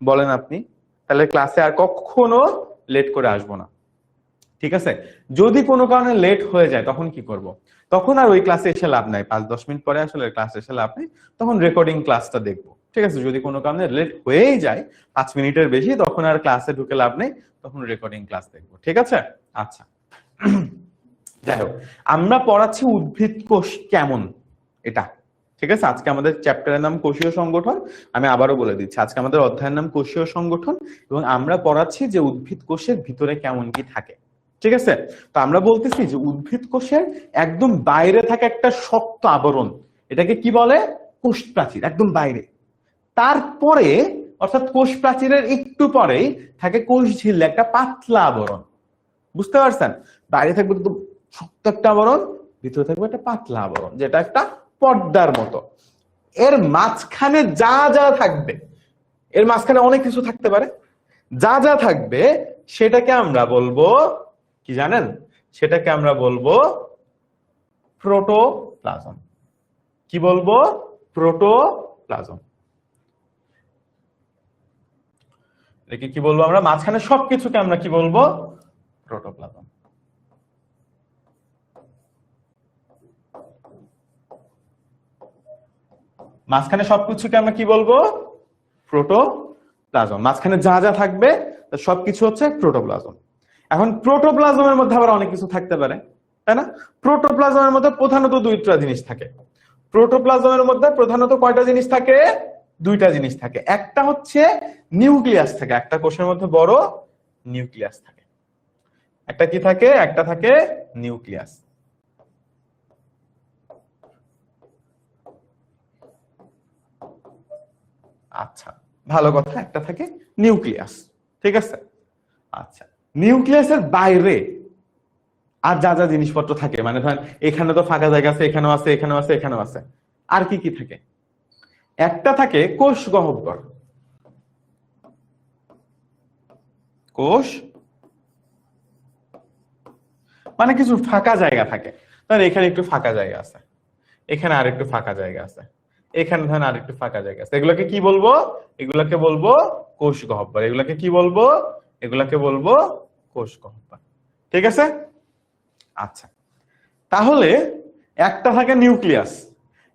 A: বলেন আপনি। তাহলে ক্লাসে আর কখনো লেট করে আসবো না। ঠিক আছে? যদি কোনো কারণে লেট হয়ে যায় তখন কি করব? তখন আর ওই ক্লাসে এসে লাভ নাই, 5-10 মিনিট পরে আসলে ক্লাসে এসে লাভ নেই, তখন রেকর্ডিং ক্লাসটা দেখবো। ঠিক আছে? যদি কোনো কারণে লেট হয়েই যায় 5 মিনিটের বেশি, তখন আর ক্লাসে ঢুকে লাভ নেই, তখন রেকর্ডিং ক্লাস দেখবো। ঠিক আছে? আচ্ছা, যাই হোক, আমরা পড়াচ্ছি উদ্ভিদ কোষ কেমন, এটা। ঠিক আছে? আজকে আমাদের চ্যাপ্টারের নাম কোষীয় সংগঠন। আমি আবারও বলে দিচ্ছি, আজকে আমাদের অধ্যায়ের নাম কোষীয় সংগঠন, এবং আমরা পড়াচ্ছি যে উদ্ভিদ কোষের ভিতরে কেমন কি থাকে। ঠিক আছে? তো আমরা বলতেছি যে উদ্ভিদ কোষের একদম বাইরে থাকে একটা শক্ত আবরণ, এটাকে কি বলে? কোষ প্রাচীর, একদম বাইরে। তারপরে, অর্থাৎ কোষ প্রাচীরের একটু পরেই থাকে কোষ ঝিল্লি, একটা পাতলা আবরণ। বুঝতে পারছেন? বাইরে থাকবে একদম শক্ত একটা আবরণ, ভিতরে থাকবে একটা পাতলা আবরণ, যেটা একটা পর্দার মতো। এর মাঝখানে যা যা থাকবে, এর মাঝখানে অনেক কিছু থাকতে পারে, যা যা থাকবে সেটাকে আমরা বলবো কি জানেন? সেটাকে আমরা বলবো প্রোটোপ্লাজম। কি বলবো? প্রোটোপ্লাজম। এটাকে কি বলবো আমরা? মাঝখানে সবকিছুকে আমরা কি বলবো? প্রোটোপ্লাজম। মাঝখানে সবকিছুকে আমরা কি বলবো? প্রোটোপ্লাজম। মাঝখানে যা যা থাকবে সবকিছু হচ্ছে প্রোটোপ্লাজম। এখন প্রোটোপ্লাজমের মধ্যে আবার অনেক কিছু থাকতে পারে, তাই না? প্রোটোপ্লাজমের মধ্যে প্রধানত দুইটা জিনিস থাকে। প্রোটোপ্লাজমের মধ্যে প্রধানত কয়টা জিনিস থাকে? দুইটা জিনিস থাকে। একটা হচ্ছে নিউক্লিয়াস থাকে, একটা কোষের মধ্যে বড় নিউক্লিয়াস থাকে। একটা কি থাকে? একটা থাকে নিউক্লিয়াস। আচ্ছা, ভালো কথা, একটা থাকে নিউক্লিয়াস। ঠিক আছে? আচ্ছা, নিউক্লিয়াসের বাইরে আর যা যা জিনিসপত্র থাকে, মানে ধরেন এখানে তো ফাঁকা জায়গা আছে, এখানেও আছে, এখানেও আছে, এখানেও আছে, আর কি কি থাকে? একটা থাকে কোষ গহ্বর। কোষ মানে কিছু ফাঁকা জায়গা থাকে, ধরেন এখানে একটু ফাঁকা জায়গা আছে, এখানে আরেকটু ফাঁকা জায়গা আছে, এখানে ধরেন আরেকটু ফাঁকা জায়গা আছে, এগুলোকে কি বলবো? এগুলাকে বলবো কোষ গহ্বর। এগুলাকে কি বলবো? এগুলাকে বলবো কোষ গহ্বর। ঠিক আছে? আচ্ছা, তাহলে একটা থাকে নিউক্লিয়াস,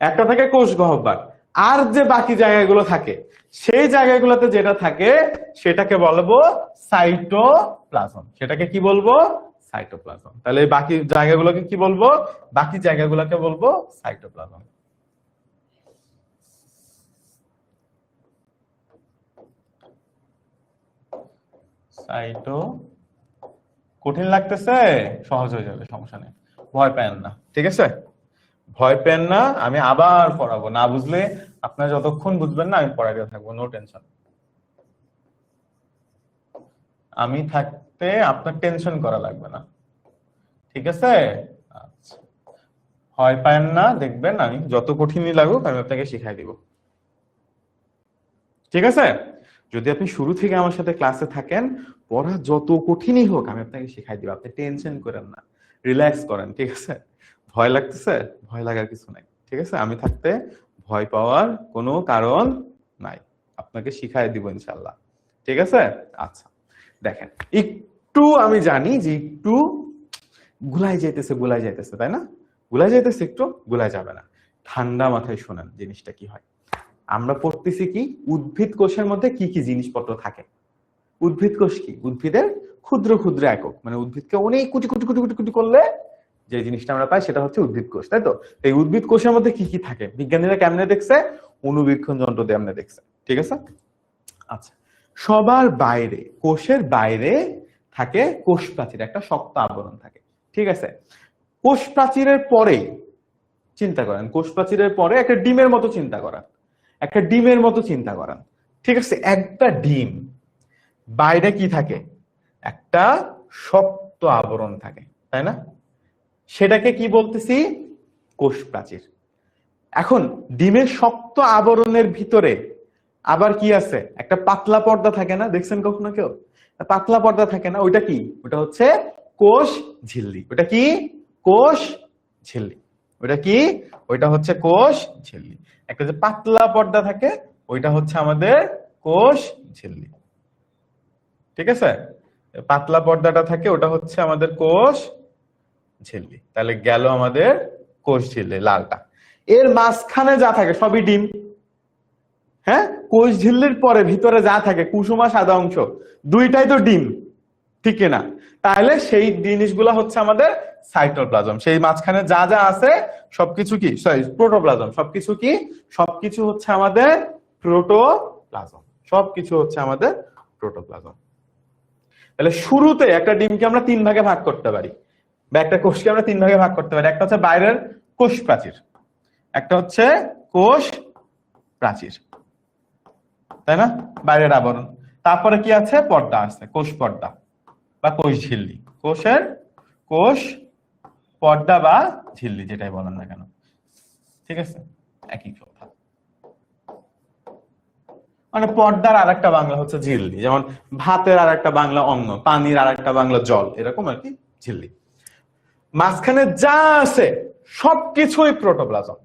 A: একটা থাকে কোষ গহ্বর, আর যে বাকি জায়গাগুলো থাকে সেই জায়গাগুলোতে যেটা থাকে সেটাকে বলবো সাইটোপ্লাজম। সেটাকে কি বলবো? সাইটোপ্লাজম। তাহলে এই বাকি জায়গাগুলোকে কি বলবো? বাকি জায়গাগুলোকে বলবো সাইটোপ্লাজম। সাইটো কঠিন লাগতেছে? সহজ হয়ে যাবে, সমস্যা নেই, ভয় পেন না। ঠিক আছে, ভয় পেন না, আমি আবার পড়াবো। না বুঝলে আপনারা যতক্ষণ বুঝবেন না আমি পড়াতে থাকবো, নো টেনশন। আমি থাকতে আপনার টেনশন করা লাগবে না। ঠিক আছে, আচ্ছা, ভয় পায়েন না, দেখবেন আমি যত কঠিনই লাগুক আমি আপনাকে শিখাই দিব। ঠিক আছে, যদি আপনি শুরু থেকে আমার সাথে ক্লাসে থাকেন, পড়া যত কঠিনই হোক আমি আপনাকে শিখাই দিব। আপনি টেনশন করেন না, রিল্যাক্স করেন। ঠিক আছে, ভয় লাগতেছে? ভয় লাগার কিছু নাই। ঠিক আছে, আমি থাকতে ভয় পাওয়ার কোনো কারণ নাই, আপনাকে শিখাই দিব ইনশাল্লাহ। ঠিক আছে, আচ্ছা দেখেন, একটু আমি জানি যে একটু গুলাই যাইতেছে, তাই না? গুলাই যাইতেছে, একটু গুলাই যাবে না। ঠান্ডা মাথায় শোনেন জিনিসটা কি হয়। আমরা পড়তেছি কি, উদ্ভিদ কোষের মধ্যে কি কি জিনিসপত্র থাকে। উদ্ভিদ কোষ কি? উদ্ভিদের ক্ষুদ্র ক্ষুদ্র একক, মানে উদ্ভিদকে অনেক কোটি কোটি কোটি কোটি কোটি করলে যে জিনিসটা আমরা পাই সেটা হচ্ছে উদ্ভিদ কোষ, তাই তো? এই উদ্ভিদ কোষের মধ্যে কি কি থাকে বিজ্ঞানীরা কেমনে দেখছে? অণুবীক্ষণ যন্ত্র দিয়ে এমনি দেখছে। ঠিক আছে, আচ্ছা, সবার বাইরে, কোষের বাইরে থাকে কোষ প্রাচীর, একটা শক্ত আবরণ থাকে। ঠিক আছে, কোষ প্রাচীরের পরে চিন্তা করেন, কোষ প্রাচীরের পরে একটা ডিমের মতো চিন্তা করেন, একটা ডিমের মতো চিন্তা করেন। ঠিক আছে, একটা ডিম, বাইরে কি থাকে? একটা শক্ত আবরণ থাকে, তাই না? সেটাকে কি বলতেছি? কোষ প্রাচীর। এখন ডিমের শক্ত আবরণের ভিতরে আবার কি আছে? একটা পাতলা পর্দা থাকে না, দেখছেন কখনো কেউ? পাতলা পর্দা থাকে না, ওইটা কি? ওটা হচ্ছে কোষ ঝিল্লি। ওটা কি? কোষ ঝিল্লি। ওটা কি? ওইটা হচ্ছে কোষ ঝিল্লি। একটা যে পাতলা পর্দা থাকে ওইটা হচ্ছে আমাদের কোষ ঝিল্লি। ঠিক আছে, পাতলা পর্দাটা থাকে ওটা হচ্ছে আমাদের কোষ ঝিল্লি। তাহলে গেল আমাদের কোষ ঝিল্লি, লালটা। এর মাঝখানে যা থাকে সবই ডিম। হ্যাঁ, কোষ ঝিল্লির পরে ভিতরে যা থাকে কুসুমা সাদা অংশ, দুইটাই তো ডিম, ঠিক না? তাহলে সেই জিনিসগুলো হচ্ছে আমাদের সাইটোপ্লাজম। সেই মাঝখানে যা যা আছে সবকিছু কি? Sorry, protoplasm. সবকিছু কি? সবকিছু হচ্ছে আমাদের প্রোটোপ্লাজম। সবকিছু হচ্ছে আমাদের প্রোটোপ্লাজম। তাহলে শুরুতে একটা ডিমকে আমরা তিন ভাগে ভাগ করতে পারি, বা একটা কোষকে আমরা তিন ভাগে ভাগ করতে পারি। একটা হচ্ছে বাইরের কোষ প্রাচীর, একটা হচ্ছে কোষ প্রাচীর, তাই না? বাইরের আবরণ। তারপরে কি আছে? পর্দা আছে, কোষ পর্দা বা কোষ ঝিল্লি। কোষের কোষ পর্দা বা ঝিল্লি, যেটাই বলেন না কেন। ঠিক আছে, একই কথা। মানে পর্দার আর একটা বাংলা হচ্ছে ঝিল্লি, যেমন ভাতের আর একটা বাংলা অন্ন, পানির আর একটা বাংলা জল, এরকম আর কি ঝিল্লি। মাঝখানে যা আছে সবকিছুই প্রোটোপ্লাজম,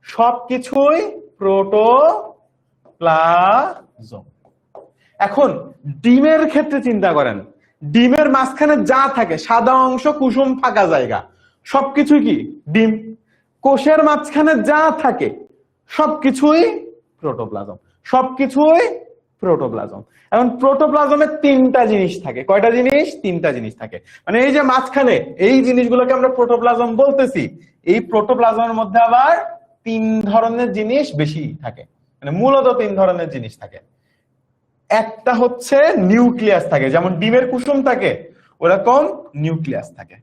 A: সবকিছুই প্রোটোপ্লাজম। এখন ডিমের ক্ষেত্রে চিন্তা করেন, ডিমের মাঝখানে যা থাকে সাদা অংশ, কুসুম ফাঁকা জায়গা, সবকিছুই কি? ডিম। কোষের মাঝখানে যা থাকে সবকিছুই প্রোটোপ্লাজম, সবকিছুই প্রোটোপ্লাজম। এখন প্রোটোপ্লাজমে তিনটা জিনিস থাকে। কয়টা জিনিস? তিনটা জিনিস থাকে। মানে এই যে মাঝখানে এই জিনিসগুলোকে আমরা প্রোটোপ্লাজম বলতেছি, এই প্রোটোপ্লাজমের মধ্যে আবার তিন ধরনের জিনিস বেশি থাকে, মানে মূলত তিন ধরনের জিনিস থাকে। একটা হচ্ছে নিউক্লিয়াস থাকে, যেমন ডিমের কুসুম থাকে ওরকম নিউক্লিয়াস থাকে।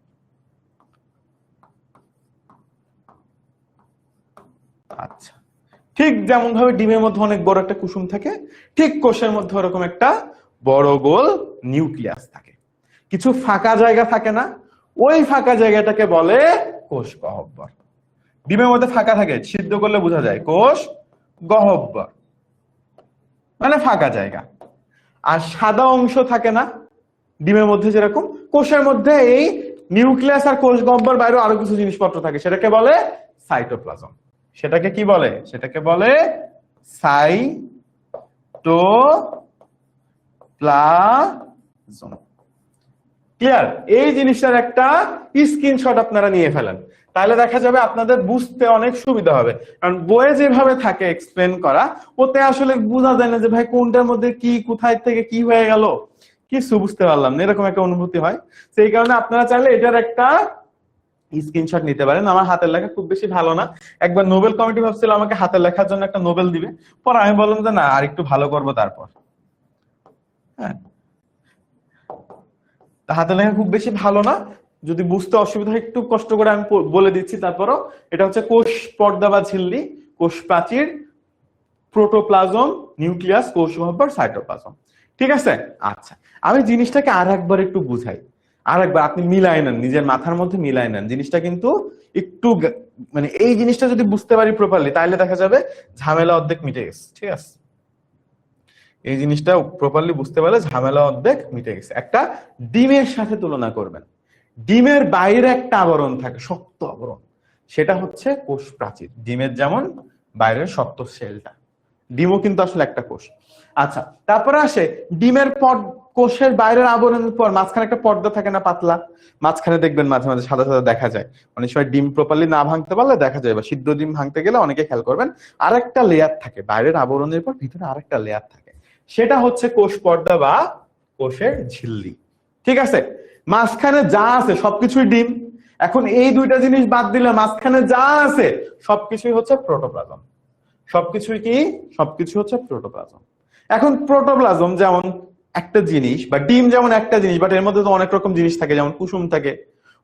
A: আচ্ছা, ঠিক যেমন ভাবে ডিমের মধ্যে অনেক বড় একটা কুসুম থাকে, ঠিক কোষের মধ্যে ওরকম একটা বড় গোল নিউক্লিয়াস থাকে। কিছু ফাঁকা জায়গা থাকে না, ওই ফাঁকা জায়গাটাকে বলে কোষ গহ্বর। ডিমের মধ্যে ফাঁকা থাকে, সিদ্ধ করলে বোঝা যায় কোষ গহ্বর, মানে ফাঁকা জায়গা। আর সাদা অংশ থাকে না ডিমের মধ্যে, যেরকম কোষের মধ্যে এই নিউক্লিয়াস আর কোষ গহ্বর বাইরে আরো কিছু জিনিসপত্র থাকে, সেটাকে বলে সাইটোপ্লাজম। সেটাকে কি বলে? সেটাকে বলে সাইটোপ্লাজম। ক্লিয়ার? এই জিনিসটার একটা স্ক্রিনশট আপনারা নিয়ে ফেলেন, তাহলে দেখা যাবে আপনাদের বুঝতে অনেক সুবিধা হবে। কারণ বইয়ে যেভাবে থাকে এক্সপ্লেন করা, ওতে আসলে বোঝা যায় না যে ভাই কোনটার মধ্যে কি, কোথায় থেকে কি হয়ে গেল, কিছু বুঝতে পারলাম না, এরকম একটা অনুভূতি হয়। সেই কারণে আপনারা চাইলে এটার একটা স্ক্রিনশট নিতে পারেন। আমার হাতের লেখা খুব বেশি ভালো না, একবার নোবেল কমিটি ভাবছিল আমাকে হাতের লেখার জন্য একটা নোবেল দিবে, পরে আমি বললাম যে না, আর একটু ভালো করবো তারপর। হ্যাঁ, হাতের লেখা খুব বেশি ভালো না, যদি বুঝতে অসুবিধা হয় একটু কষ্ট করে আমি বলে দিচ্ছি। তারপরও এটা হচ্ছে কোষ পর্দা বা ঝিল্লি, কোষ প্রাচীর, প্রোটোপ্লাজম, নিউক্লিয়াস, কোষ গহ্বর, সাইটোপ্লাজম। ঠিক আছে? আচ্ছা, আমি জিনিসটাকে আর একবার একটু বুঝাই, আর একবার আপনি মিলাই নেন, নিজের মাথার মধ্যে মিলাই নেন জিনিসটা, কিন্তু একটু মানে এই জিনিসটা যদি বুঝতে পারি প্রপারলি, তাহলে দেখা যাবে ঝামেলা অর্ধেক মিটে গেছে। ঠিক আছে? এই জিনিসটা প্রপারলি বুঝতে পারলে ঝামেলা অর্ধেক মিটে গেছে। একটা ডিমের সাথে তুলনা করবেন। ডিমের বাইরে একটা আবরণ থাকে, শক্ত আবরণ, সেটা হচ্ছে কোষ প্রাচীর। ডিমের যেমন বাইরের শক্ত সেলটা, ডিমও কিন্তু আসলে একটা কোষ। আচ্ছা, তারপরে আসে ডিমের পর, কোষের বাইরের আবরণের পর মাঝখানে একটা পর্দা থাকে না, পাতলা, মাঝখানে দেখবেন মাঝে মাঝে সাদা সাদা দেখা যায়। অনেক সময় ডিম প্রপারলি না ভাঙতে পারলে দেখা যায়, বা সিদ্ধ ডিম ভাঙতে গেলে অনেকে খেয়াল করবেন আরেকটা লেয়ার থাকে, বাইরের আবরণের পর ভিতরে আরেকটা লেয়ার থাকে, সেটা হচ্ছে কোষ পর্দা বা কোষের ঝিল্লি। ঠিক আছে? মাঝখানে যা আছে সবকিছুই ডিম। এখন এই দুইটা জিনিস বাদ দিলে মাঝখানে যা আছে সবকিছুই হচ্ছে প্রোটোপ্লাজম। সবকিছুই কি? সবকিছু হচ্ছে প্রোটোপ্লাজম। এখন প্রোটোপ্লাজম যেমন একটা জিনিস, বা ডিম যেমন একটা জিনিস, বাট এর মধ্যে তো অনেক রকম জিনিস থাকে, যেমন কুসুম থাকে,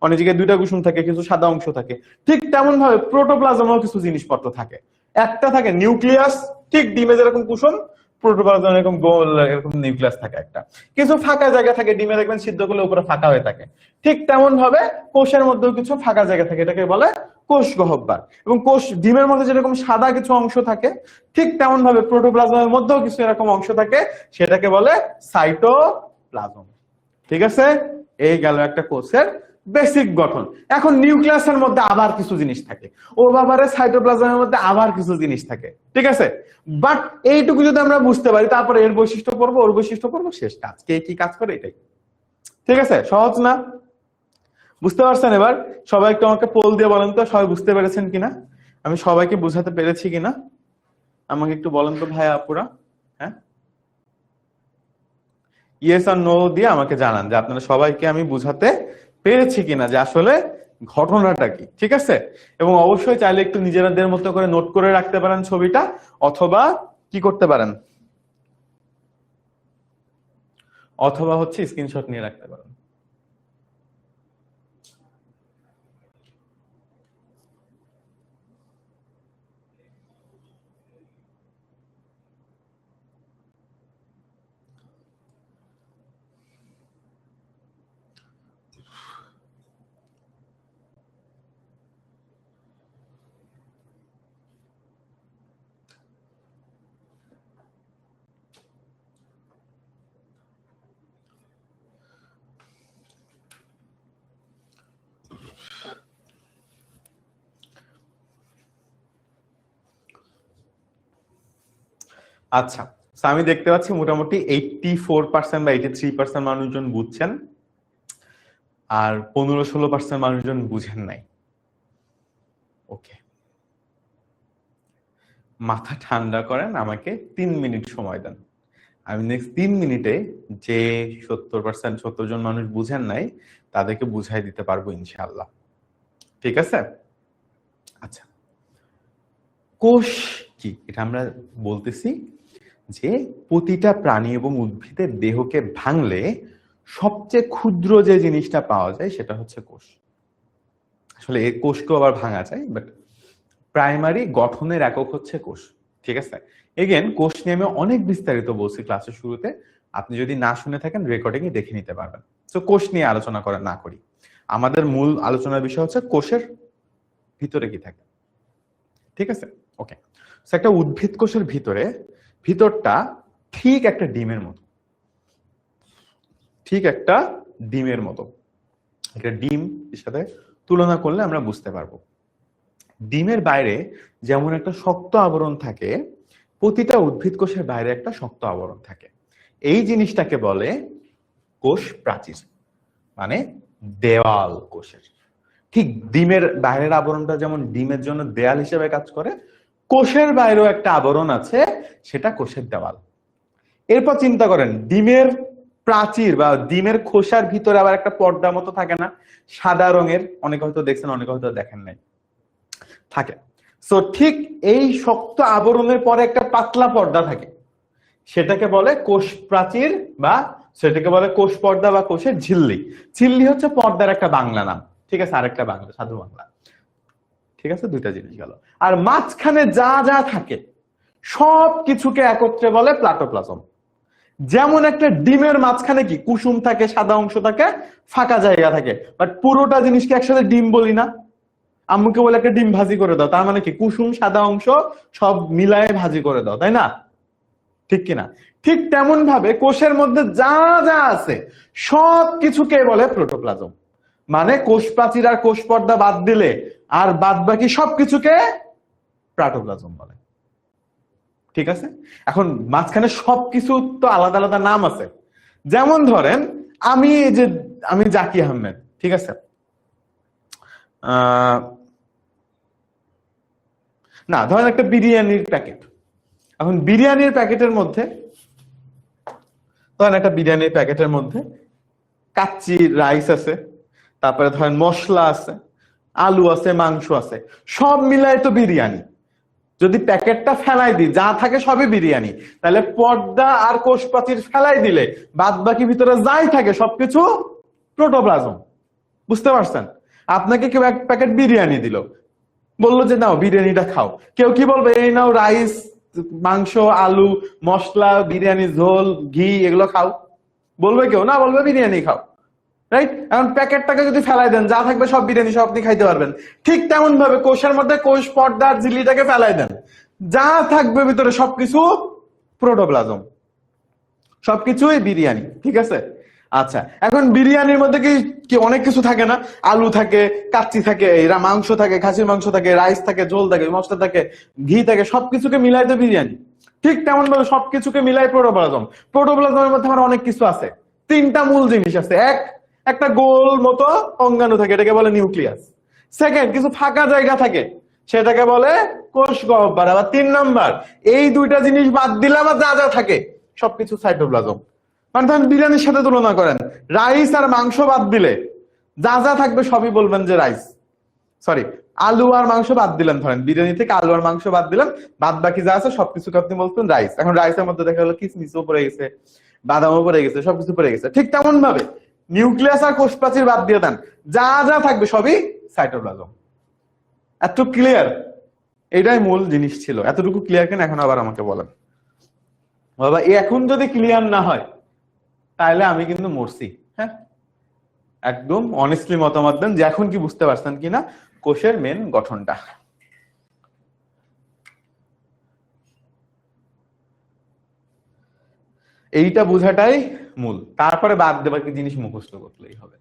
A: অনেক জায়গায় দুইটা কুসুম থাকে, কিছু সাদা অংশ থাকে। ঠিক তেমন ভাবে প্রোটোপ্লাজমেও কিছু জিনিসপত্র থাকে। একটা থাকে নিউক্লিয়াস, ঠিক ডিমে যেরকম কুসুম, প্রোটোপ্লাজম এরকম গোল এরকম নিউক্লিয়াস থাকে একটা। কিছু ফাঁকা জায়গা থাকে, ডিমে দেখবেন সিদ্ধ করলে উপরে ফাঁকা হয়ে থাকে। ঠিক তেমন ভাবে কোষের মধ্যেও কিছু ফাঁকা জায়গা থাকে, এটাকে বলে কোষ গহ্বর। এবং কোষ ডিমের মধ্যে যেরকম সাদা কিছু অংশ থাকে, ঠিক তেমন ভাবে প্রোটোপ্লাজমের মধ্যেও কিছু এরকম অংশ থাকে, সেটাকে বলে সাইটোপ্লাজম। ঠিক আছে? এই গেল একটা কোষের বেসিক গঠন। এখন নিউক্লিয়াসের মধ্যে আবার কিছু জিনিস থাকে, ও বাবারে সাইটোপ্লাজমের মধ্যে আবার কিছু জিনিস থাকে। ঠিক আছে? বাট এইটুকু যদি আমরা বুঝতে পারি, তারপরে এর বৈশিষ্ট্য পড়বো, ওর বৈশিষ্ট্য পড়বো, শেষ কাজ। কে কি কাজ করে এটাই। ঠিক আছে? সহজ না? বুঝতে পারছেন? এবার সবাই একটু আমাকে পোল দিয়ে বলেন তো, সবাই বুঝতে পেরেছেন কিনা, আমি সবাইকে বুঝাতে পেরেছি কিনা, আমাকে একটু বলেন তো ভাই আপুরা। হ্যাঁ, ইয়েস আর নো দিয়ে আমাকে জানান যে আপনারা সবাইকে আমি বুঝাতে পেরেছি কিনা, যে আসলে ঘটনাটা কি। ঠিক আছে? এবং অবশ্যই চাইলে একটু নিজেদের মতো করে নোট করে রাখতে পারেন ছবিটা, অথবা কি করতে পারেন, অথবা হচ্ছে স্ক্রিনশট নিয়ে রাখতে পারেন। আচ্ছা, আমি দেখতে পাচ্ছি মোটামুটি 84% বা 83% মানুষজন বুঝছেন, আর 15-16% মানুষজন বুঝেন নাই। ওকে, মাথা ঠান্ডা করেন, আমাকে 3 মিনিট সময় দেন। আমি নেক্সট 3 মিনিটে যে 70 জন মানুষ বুঝেন নাই তাদেরকে বুঝাই দিতে পারবো ইনশাআল্লাহ। ঠিক আছে? আচ্ছা, কোষ কি এটা আমরা বলতেছি যে প্রতিটা প্রাণী এবং উদ্ভিদের দেহকে ভাঙলে সবচেয়ে ক্ষুদ্র যে জিনিসটা পাওয়া যায় সেটা হচ্ছে কোষ। আসলে এই কোষকেও আবার ভাঙা যায়, বাট প্রাইমারি গঠনের একক হচ্ছে কোষ। ঠিক আছে? এগেন কোষ নিয়ে আমি অনেক বিস্তারিত বলছি ক্লাসের শুরুতে, আপনি যদি না শুনে থাকেন রেকর্ডিং এ দেখে নিতে পারবেন। তো কোষ নিয়ে আলোচনা করা না করি, আমাদের মূল আলোচনার বিষয় হচ্ছে কোষের ভিতরে কি থাকে। ঠিক আছে? ওকে, একটা উদ্ভিদ কোষের ভিতরে, ভিতরটা ঠিক একটা ডিমের মতো, ঠিক একটা ডিমের মতো। একটা ডিম এর সাথে তুলনা করলে আমরা বুঝতে পারবো। ডিমের বাইরে যেমন একটা শক্ত আবরণ থাকে, প্রতিটা উদ্ভিদ কোষের বাইরে একটা শক্ত আবরণ থাকে। এই জিনিসটাকে বলে কোষ প্রাচীর, মানে দেওয়াল কোষের। ঠিক ডিমের বাইরের আবরণটা যেমন ডিমের জন্য দেয়াল হিসেবে কাজ করে, কোষের বাইরেও একটা আবরণ আছে, সেটা কোষের দেওয়াল। এরপর চিন্তা করেন, ডিমের প্রাচীর বা ডিমের খোসার ভিতরে আবার একটা পর্দা মতো থাকে না, সাদা রঙের, অনেকে হয়তো দেখছেন অনেকে হয়তো দেখেন নাই, থাকে। সো ঠিক এই শক্ত আবরণের পরে একটা পাতলা পর্দা থাকে, সেটাকে বলে কোষ প্রাচীর, বা সেটাকে বলে কোষ পর্দা বা কোষের ঝিল্লি। ঝিল্লি হচ্ছে পর্দার একটা বাংলা নাম, ঠিক আছে, আরেকটা বাংলা, সাধু বাংলা। ঠিক আছে, দুইটা জিনিস গেল। আর মাঝখানে যা যা থাকে সব কিছুকে একত্রে বলে প্লাটোপ্লাজম। যেমন একটা ডিমের মাঝখানে কি কুসুম থাকে, সাদা অংশ থাকে, ফাঁকা জায়গা থাকে, বাট পুরোটা জিনিসকে একসাথে ডিম বলি না। আম্মুকে বলে একটা ডিম ভাজি করে দাও, তার মানে কি কুসুম সাদা অংশ সব মিলায়ে ভাজি করে দাও, তাই না? ঠিক কিনা? ঠিক তেমন ভাবে কোষের মধ্যে যা যা আছে সব কিছুকে বলে প্রোটোপ্লাজম। মানে কোষ প্রাচীর আর কোষ পর্দা বাদ দিলে আর বাদ বাকি সবকিছুকে প্লাটোপ্লাজম বলে। ঠিক আছে, এখন মাঝখানে সবকিছু তো আলাদা আলাদা নাম আছে। যেমন ধরেন আমি জাকি আহমেদ, ঠিক আছে, না ধরেন একটা বিরিয়ানির প্যাকেট। এখন বিরিয়ানির প্যাকেটের মধ্যে, ধরেন একটা বিরিয়ানির প্যাকেটের মধ্যে কাচ্চি রাইস আছে, তারপরে ধরেন মশলা আছে, আলু আছে, মাংস আছে, সব মিলায় তো বিরিয়ানি। যদি প্যাকেটটা ফেলাই দিই, যা থাকে সবই বিরিয়ানি, তাহলে পর্দা আর কোষ প্রাচীর ফেলাই দিলে বাদ বাকি ভিতরে যাই থাকে সবকিছু প্রোটোপ্লাজম। বুঝতে পারছেন? আপনাকে কেউ এক প্যাকেট বিরিয়ানি দিল, বললো যে নাও বিরিয়ানিটা খাও, কেউ কি বলবে এই নাও রাইস, মাংস, আলু, মশলা, বিরিয়ানি, ঝোল, ঘি এগুলো খাও? বলবে কেউ? না, বলবে বিরিয়ানি খাও। রাইট? এখন প্যাকেটটাকে যদি ফেলাই দেন, যা থাকবে সব বিরিয়ানি, সব আপনি খাইতে পারবেন। ঠিক তেমন ভাবে কোষের মধ্যে কোষ পর্দার ঝিল্লিটাকে ফেলাই দেন, যা থাকবে ভিতরে সবকিছু প্রোটোপ্লাজম, সবকিছুই বিরিয়ানি। ঠিক আছে, আচ্ছা এখন বিরিয়ানির মধ্যে কি কি অনেক কিছু থাকে না? আলু থাকে, কাচ্চি থাকে, এরা মাংস থাকে, খাসির মাংস থাকে, রাইস থাকে, ঝোল থাকে, মশলা থাকে, ঘি থাকে, সবকিছুকে মিলাই তো বিরিয়ানি। ঠিক তেমন ভাবে সবকিছুকে মিলাই প্রোটোপ্লাজম। প্রোটোপ্লাজমের মধ্যে আমার অনেক কিছু আছে, তিনটা মূল জিনিস আছে। একটা গোল মতো অঙ্গাণু থাকে, এটাকে বলে নিউক্লিয়াস। সেকেন্ড, কিছু ফাঁকা জায়গা থাকে, সেটাকে বলে কোষ গহ্বর। আবার 3 নাম্বার, এই দুইটা জিনিস বাদ দিলে আবার যা যা থাকে সবকিছু সাইটোপ্লাজম। মানে ধরেন বিরিয়ানির সাথে তুলনা করেন, রাইস আর মাংস বাদ দিলে যা যা থাকবে সবই বলবেন যে রাইস। সরি, আলু আর মাংস বাদ দিলেন, ধরেন বিরিয়ানি থেকে আলু আর মাংস বাদ দিলেন, বাদ বাকি যা আছে সবকিছুকে আপনি বলতেন রাইস। এখন রাইসের মধ্যে দেখা গেলো কিসমিসও পড়ে গেছে, বাদামও পড়ে গেছে, সবকিছু পড়ে গেছে। ঠিক তেমন ভাবে নিউক্লিয়াস আর কোষ প্রাচীর বাদ দিয়ে দেন, যা যা থাকবে সবই সাইটোপ্লাজম। এত ক্লিয়ার? এটাই মূল জিনিস ছিল। এতটুকু ক্লিয়ার কেন এখন আবার আমাকে বলেন বাবা, এখন যদি ক্লিয়ার না হয় তাহলে আমি কিন্তু মরছি। হ্যাঁ, একদম অনেস্টলি মতামত দেন যে এখন কি বুঝতে পারছেন কিনা কোষের মেন গঠনটা। এইটা বোঝাটাই মূল, তারপরে বাদ বাকি জিনিস মুখস্থ করলেই হবে।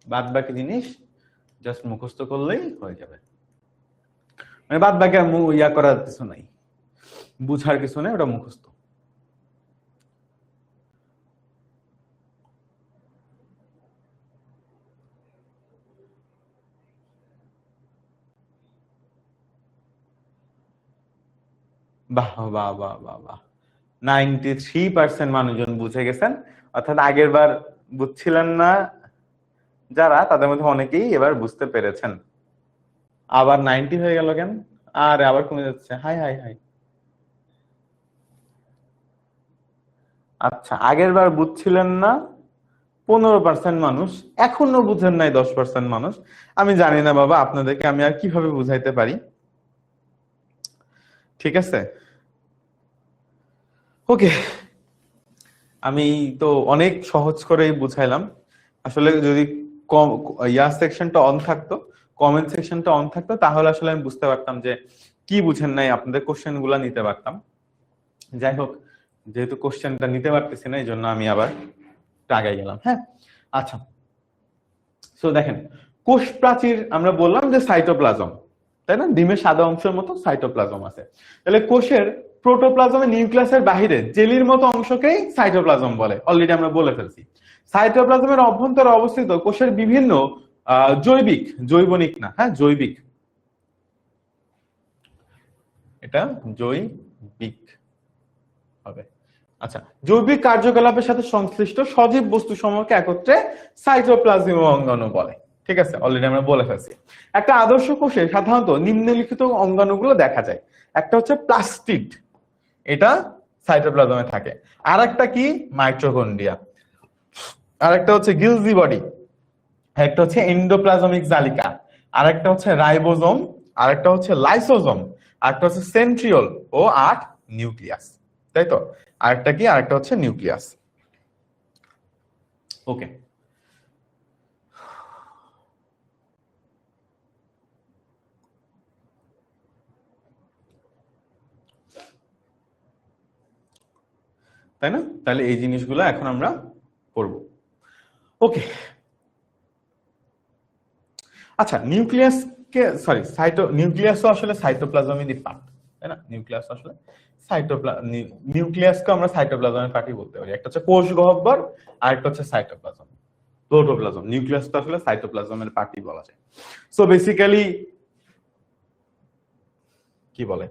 A: বাদ বাকি জিনিস জাস্ট মুখস্থ করলেই হয়ে যাবে, মানে বাদ বাকি ইয়া করার কিছু নাই, বুঝার কিছু নেই, ওটা মুখস্থ। বাহ বাহ বাহ বাহ বাহ, 93% মানুষজন বুঝে গেছেন। অর্থাৎ আগের বার বুঝছিলেন না যারা, তাদের মধ্যে অনেকেই এবার বুঝতে পেরেছেন। আবার 90 হয়ে গেল কেন? আরে আবার কমে যাচ্ছে, হাই হাই হাই। আচ্ছা, আগের বার বুঝছিলেন না 15% মানুষ, এখনো বুঝেন নাই 10% মানুষ। আমি জানি না বাবা, আপনাদেরকে আমি আর কিভাবে বুঝাইতে পারি। ঠিক আছে, ওকে, আমি তো অনেক সহজ করেই বুঝাইলাম। আসলে যদি কম সেকশনটা অন থাকতো, কমেন্ট সেকশনটা অন থাকতো, তাহলে আসলে আমি বুঝতে পারতাম যে কি বুঝেন নাই, আপনাদের কোশ্চেন গুলা নিতে পারতাম। যাই হোক, যেহেতু কোশ্চেনটা নিতে পারতেছি না, এই জন্য আমি আবার আগাই গেলাম। হ্যাঁ, আচ্ছা, সো দেখেন, কোষ প্রাচীর আমরা বললাম যে সাইটোপ্লাজম, তাই না? ডিমের সাদা অংশের মতো সাইটোপ্লাজম আছে। তাহলে কোষের প্রোটোপ্লাজমে নিউক্লিয়াসের বাহিরে জেলির মতো অংশকেই সাইটোপ্লাজম বলে, অলরেডি আমরা বলে ফেলছি। সাইটোপ্লাজমের অভ্যন্তরে অবস্থিত কোষের বিভিন্ন জৈবিক, জৈবনিক না, হ্যাঁ জৈবিক, এটা জৈবিক হবে। আচ্ছা, জৈবিক কার্যকলাপের সাথে সংশ্লিষ্ট সজীব বস্তু সমূহকে একত্রে সাইটোপ্লাজম অঙ্গাণু বলে। ঠিক আছে, অলরেডি আমরা বলে ফেলছি। একটা আদর্শ কোষে সাধারণত নিম্নলিখিত অঙ্গাণুগুলো দেখা যায়। একটা হচ্ছে প্লাস্টিড, এটা সাইটোপ্লাজমে থাকে। আর একটা কি, মাইটোকন্ড্রিয়া। আর একটা হচ্ছে গিলজি বডি, একটা হচ্ছে এন্ডোপ্লাজমিক জালিকা, আর একটা হচ্ছে রাইবোজোম, আর একটা হচ্ছে লাইসোজোম, আর একটা হচ্ছে সেন্ট্রিওল ও আট নিউক্লিয়াস, তাই তো? আরেকটা কি, আরেকটা হচ্ছে নিউক্লিয়াস। ওকে, তাই না? তাহলে এই জিনিসগুলো এখন আমরা করব। ওকে, আচ্ছা, নিউক্লিয়াসকে সরি নিউক্লিয়াসও আসলে সাইটোপ্লাজমেরই পার্ট, তাই না? নিউক্লিয়াস আসলে নিউক্লিয়াসকে আমরা সাইটোপ্লাজমের পার্টই বলতে পারি। একটা হচ্ছে কোষ গহ্বর, আর একটা হচ্ছে সাইটোপ্লাজম, প্রোটোপ্লাজম। নিউক্লিয়াস তো আসলে সাইটোপ্লাজমের পার্টই বলা যায়। সো বেসিক্যালি কি বলে,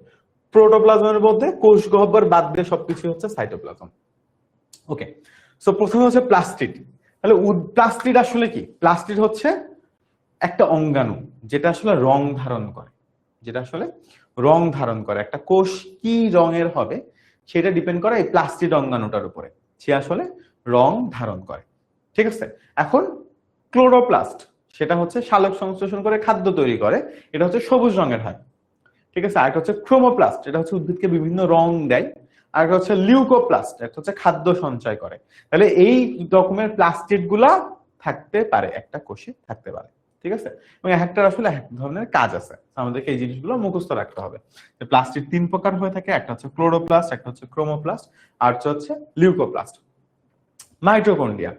A: প্রোটোপ্লাজমের মধ্যে কোষ গহ্বর বাদ দিয়ে সবকিছু হচ্ছে সাইটোপ্লাজম। ওকে, সো প্রথমে হচ্ছে প্লাস্টিড। তাহলে প্লাস্টিড আসলে কি? প্লাস্টিড হচ্ছে একটা অঙ্গাণু যেটা আসলে রং ধারণ করে, যেটা আসলে রং ধারণ করে। একটা কোষ কি রঙের হবে সেটা ডিপেন্ড করে এই প্লাস্টিড অঙ্গাণুটার উপরে, সে আসলে রং ধারণ করে। ঠিক আছে, এখন ক্লোরোপ্লাস্ট, সেটা হচ্ছে সালোক সংশ্লেষণ করে খাদ্য তৈরি করে, এটা হচ্ছে সবুজ রঙের হয়। ঠিক আছে, আরেকটা হচ্ছে ক্রোমোপ্লাস্ট, এটা হচ্ছে উদ্ভিদকে বিভিন্ন রং দেয়। আর একটা হচ্ছে লিউকোপ্লাস্ট, এটা হচ্ছে খাদ্য সঞ্চয় করে। তাহলে এই রকমের প্লাস্টিড গুলা থাকতে পারে, একটা কোষে থাকতে পারে। ঠিক আছে, এবং একটা আসলে এক ধরনের কাজ আছে, আমাদেরকে এই জিনিসগুলো মুখস্থ রাখতে হবে। প্লাস্টিড তিন প্রকার হয়ে থাকে, একটা হচ্ছে ক্লোরোপ্লাস্ট, একটা হচ্ছে ক্রোমোপ্লাস্ট, আর হচ্ছে লিউকোপ্লাস্ট। মাইটোকন্ড্রিয়া,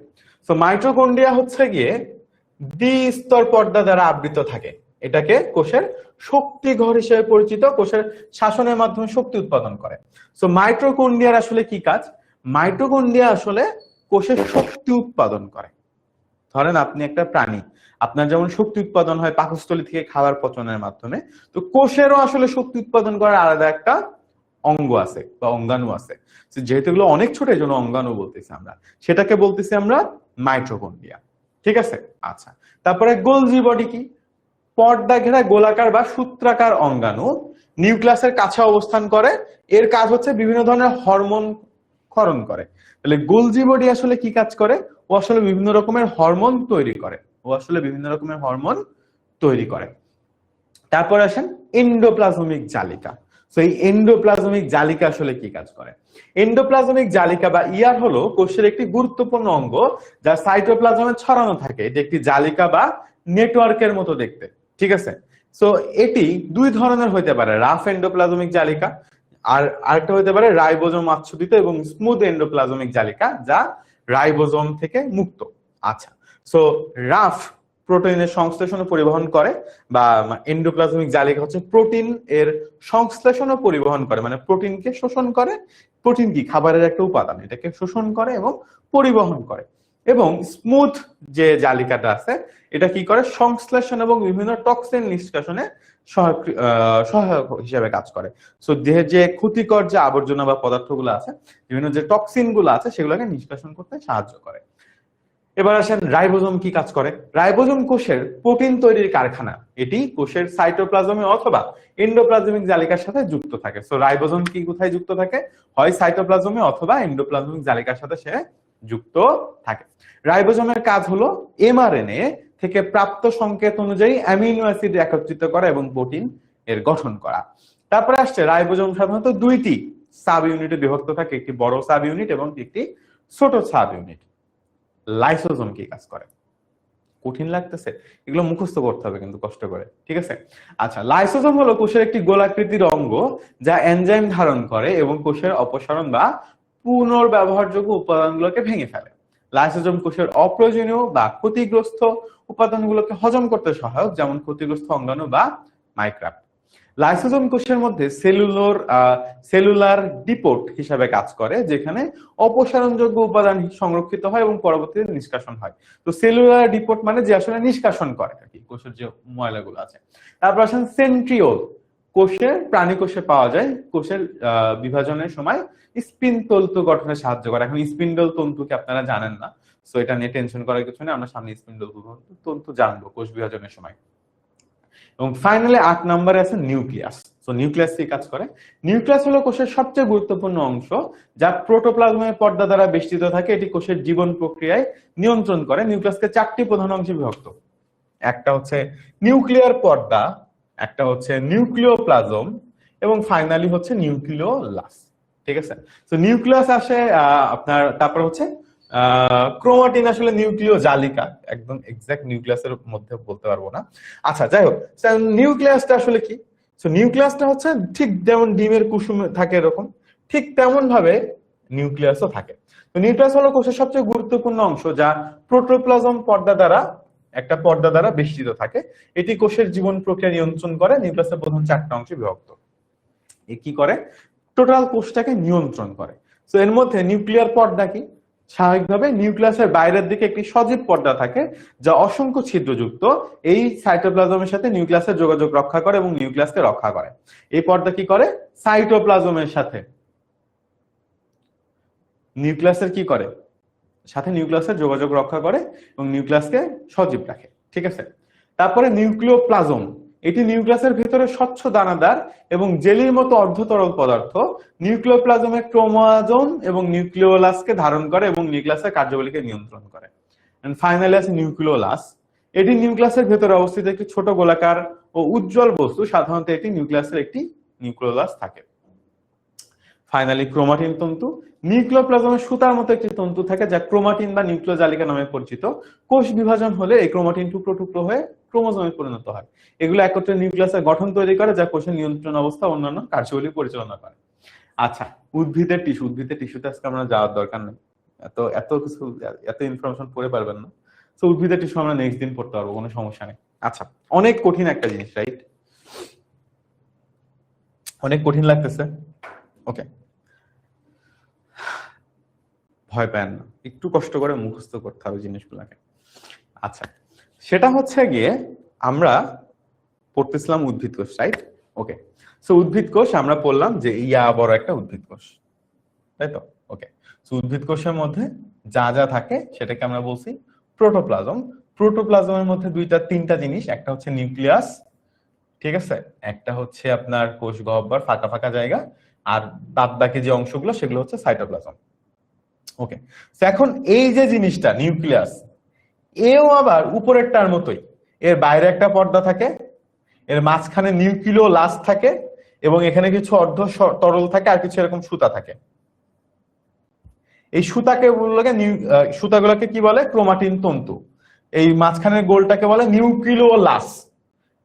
A: তো মাইটোকন্ড্রিয়া হচ্ছে গিয়ে দ্বিস্তর পর্দা দ্বারা আবৃত থাকে। এটাকে কোষের শক্তি ঘর হিসেবে পরিচিত, কোষের শাসনের মাধ্যমে শক্তি উৎপাদন করে। সো মাইটোকন্ড্রিয়ার আসলে কি কাজ? মাইটোকন্ড্রিয়া আসলে কোষের শক্তি উৎপাদন করে। ধরেন আপনি একটা প্রাণী, আপনার যেমন শক্তি উৎপাদন হয় পাকস্থলী থেকে খাবার পচনের মাধ্যমে, তো কোষেরও আসলে শক্তি উৎপাদন করার আলাদা একটা অঙ্গ আছে বা অঙ্গাণু আছে। যেহেতু এগুলো অনেক ছোট, এই জন্য অঙ্গাণু বলতেছি আমরা, সেটাকে বলতেছি আমরা মাইটোকন্ড্রিয়া। ঠিক আছে, আচ্ছা। তারপরে গোলজি বডি কি? পর্দা ঘেরা গোলাকার বা সূত্রাকার অঙ্গাণু, নিউক্লিয়াসের কাছে অবস্থান করে। এর কাজ হচ্ছে বিভিন্ন ধরনের হরমোন ক্ষরণ করে। তাহলে গোলজি বডি আসলে কি কাজ করে? ও আসলে বিভিন্ন রকমের হরমোন তৈরি করে, ও আসলে বিভিন্ন রকমের হরমোন তৈরি করে। তারপর আসেন এন্ডোপ্লাজমিক জালিকা। তো এই এন্ডোপ্লাজমিক জালিকা আসলে কি কাজ করে? এন্ডোপ্লাজমিক জালিকা বা ইয়ার হলো কোষের একটি গুরুত্বপূর্ণ অঙ্গ যা সাইটোপ্লাজমে ছড়ানো থাকে। এটি একটি জালিকা বা নেটওয়ার্কের মতো দেখতে। ঠিক আছে, সো এটি দুই ধরনের হতে পারে, রাফ এন্ডোপ্লাজমিক জালিকা, আর আরেকটা হতে পারে রাইবোজোম আচ্ছাদিত এবং স্মুথ এন্ডোপ্লাজমিক জালিকা, যা রাইবোজোম থেকে মুক্ত। আচ্ছা, সো রাফ প্রোটিনের সংশ্লেষণ ও পরিবহন করে, বা এন্ডোপ্লাজমিক জালিকা হচ্ছে প্রোটিন এর সংশ্লেষণ ও পরিবহন করে, মানে প্রোটিনকে শোষণ করে। প্রোটিন কি? খাবারের একটা উপাদান, এটাকে শোষণ করে এবং পরিবহন করে। এবং স্মুথ যে জালিকাটা আছে, এটা কি করে? সংশ্লেষণ এবং বিভিন্ন টক্সিন নিষ্কাশনে সহায়ক হিসেবে কাজ করে। সো দেহের যে ক্ষতিকর যে আবর্জনা বা পদার্থগুলো আছে, বিভিন্ন যে টক্সিন গুলো আছে, সেগুলোকে নিষ্কাশন করতে সাহায্য করে। এবার আসেন রাইবোজোম কি কাজ করে? রাইবোজোম কোষের প্রোটিন তৈরির কারখানা। এটি কোষের সাইটোপ্লাজমে অথবা এন্ডোপ্লাজমিক জালিকার সাথে যুক্ত থাকে। সো রাইবোজোম কি কোথায় যুক্ত থাকে? হয় সাইটোপ্লাজমে অথবা এন্ডোপ্লাজমিক জালিকার সাথে সে যুক্ত থাকে। রাইবোজোমের কাজ হলো এমআরএনএ থেকে প্রাপ্ত সংকেত অনুযায়ী অ্যামিনো অ্যাসিড একত্রিত করা এবং প্রোটিন এর গঠন করা। তারপরে আসছে রাইবোজোম সাধারণত দুইটি সাব ইউনিটে বিভক্ত থাকে, একটি বড় সাব ইউনিট এবং একটি ছোট সাব ইউনিট। লাইসোজোম কি কাজ করে? কঠিন লাগতেছে? এগুলো মুখস্থ করতে হবে কিন্তু কষ্ট করে। ঠিক আছে, আচ্ছা। লাইসোজোম হলো কোষের একটি গোলাকৃতির অঙ্গ যা এনজাইম ধারণ করে এবং কোষের অপসারণ বা পুনর্ব্যবহারযোগ্য উপাদানগুলোকে ভেঙে ফেলে। লাইসোজোম কোষের অপ্রয়োজনীয় বা ক্ষতিগ্রস্ত উপাদানগুলোকে হজম করতে সহায়ক, যেমন ক্ষতিগ্রস্ত অঙ্গাণু বা মাইক্রোব। লাইসোজোম কোষের মধ্যে সেলুলার ডিপোট হিসাবে কাজ করে, যেখানে অপসারণযোগ্য উপাদান সংরক্ষিত হয় এবং পরবর্তীতে নিষ্কাশন হয়। তো সেলুলার ডিপোট মানে যে আসলে নিষ্কাশন করে আর কি কোষের যে ময়লাগুলো আছে। তারপর আসেন সেন্ট্রিওল, প্রাণী কোষে পাওয়া যায়, কোষের বিভাজনের সময় স্পিন্ডল গঠনে সাহায্য করে। এখন স্পিন্ডল তন্তুকে আপনারা জানেন না, সো এটা নিয়ে টেনশন করার কিছু নেই, আমরা সামনে স্পিন্ডল তন্তু জানবো কোষ বিভাজনের সময়। এবং ফাইনালি 8 নম্বরে আছে নিউক্লিয়াস। তো নিউক্লিয়াস কি কাজ করে? নিউক্লিয়াস হলো কোষের সবচেয়ে গুরুত্বপূর্ণ অংশ, যা প্রোটোপ্লাজমের পর্দা দ্বারা বেষ্টিত থাকে। এটি কোষের জীবন প্রক্রিয়ায় নিয়ন্ত্রণ করে। নিউক্লিয়াসকে 4টি প্রধান অংশে বিভক্ত। একটা হচ্ছে নিউক্লিয়ার পর্দা, একটা হচ্ছে নিউক্লিওপ্লাজম, এবং ফাইনালি হচ্ছে নিউক্লিওলাস। ঠিক আছে? তো নিউক্লিয়াস আসে আপনার, তারপর হচ্ছে ক্রোমাটিন আসলে নিউক্লিয় জালিকা, একদম এক্সাক্ট নিউক্লিয়াসের মধ্যে বলতে পারবো না। আচ্ছা, যাই হোক, নিউক্লিয়াসটা আসলে কি? নিউক্লিয়াসটা হচ্ছে ঠিক যেমন ডিমের কুসুম থাকে এরকম, ঠিক তেমন ভাবে নিউক্লিয়াসও থাকে। তো নিউক্লিয়াস হলো কোষের সবচেয়ে গুরুত্বপূর্ণ অংশ, যা প্রোটোপ্লাজম পর্দা দ্বারা বেষ্টিত থাকে। এটি কোষের জীবন প্রক্রিয়া নিয়ন্ত্রণ করে। নিউক্লিয়াসের প্রধান 4টা অংশে বিভক্ত। এ কি করে? টোটাল কোষটাকে নিয়ন্ত্রণ করে। তো এর মধ্যে নিউক্লিয়ার পর্দা কি? স্বাভাবিকভাবে নিউক্লিয়াসের বাইরের দিকে একটি সজীব পর্দা থাকে, যা অসংখ্য ছিদ্রযুক্ত। এই সাইটোপ্লাজমের সাথে নিউক্লিয়াসের যোগাযোগ রক্ষা করে এবং নিউক্লিয়াসকে রক্ষা করে। এই পর্দা কি করে? সাইটোপ্লাজমের সাথে নিউক্লিয়াসের কি করে? সাথে নিউক্লিয়াসের যোগাযোগ রক্ষা করে এবং নিউক্লিয়াসকে সজীব রাখে। ঠিক আছে? তারপরে নিউক্লিওপ্লাজম, এটি নিউক্লিয়াসের ভিতরে স্বচ্ছ দানাদার এবং জেলির মতো অর্ধতরল পদার্থ। নিউক্লিওপ্লাজমের ক্রোমোজোম এবং নিউক্লিওলাসকে ধারণ করে এবং নিউক্লিয়াসের কার্যাবলীকে নিয়ন্ত্রণ করে। এন্ড ফাইনালি আছে নিউক্লিওলাস। এটি নিউক্লিয়াসের ভেতরে অবস্থিত একটি ছোট গোলাকার ও উজ্জ্বল বস্তু। সাধারণত এটি নিউক্লিয়াসের একটি নিউক্লিওলাস থাকে। ফাইনালি ক্রোমাটিন তন্তু। নিউক্লিওপ্লাজমের সুতার মতো একটি তন্তু থাকে, যা ক্রোমাটিন বা নিউক্লিওজালিকা নামে পরিচিত। কোষ বিভাজন হলে এই ক্রোমাটিন টুকরো টুকরো হয়ে ক্রোমোজোমে পরিণত হয়। এগুলো একত্রে নিউক্লিয়াসের গঠন তৈরি করে, যা কোষের নিয়ন্ত্রণ অবস্থা অন্যান্য কার্যাবলী পরিচালনা করে। আচ্ছা, উদ্ভিদের টিস্যুতে আজকে আমরা যাওয়ার দরকার নেই, এত কিছু, এত ইনফরমেশন পড়ে পারবেন না। তো উদ্ভিদের টিস্যু আমরা নেক্সট দিন পড়তে পারবো, কোনো সমস্যা নেই। আচ্ছা, অনেক কঠিন একটা জিনিস, রাইট? অনেক কঠিন লাগতেছে। ওকে, ভয় পান না, একটু কষ্ট করে মুখস্থ করতে হবে জিনিসগুলোকে। আচ্ছা, সেটা হচ্ছে গিয়ে আমরা পড়তেছিলাম উদ্ভিদ কোষ, রাইট? ওকে, সো উদ্ভিদ কোষ আমরা পড়লাম যে বড় একটা উদ্ভিদ কোষ, তাই তো? ওকে, সো উদ্ভিদ কোষের মধ্যে যা যা থাকে সেটাকে আমরা বলছি প্রোটোপ্লাজম। প্রোটোপ্লাজমের মধ্যে 2-3টা জিনিস, একটা হচ্ছে নিউক্লিয়াস, ঠিক আছে, একটা হচ্ছে আপনার কোষ গহ্বর, ফাঁকা ফাঁকা জায়গা, আর বাদ বাকি যে অংশগুলো সেগুলো হচ্ছে সাইটোপ্লাজম। ওকে, এখন এই যে জিনিসটা নিউক্লিয়াস, এও আবার উপরেরটার মতোই, এর বাইরে একটা পর্দা থাকে, এর মাঝখানে নিউক্লিওলাস থাকে, এবং এখানে কিছু অর্ধ তরল থাকে আর কিছু এরকম সুতা থাকে। এই সুতাগুলোকে কি বলে? ক্রোমাটিন তন্তু। এই মাঝখানের গোলটাকে বলে নিউক্লিওলাস,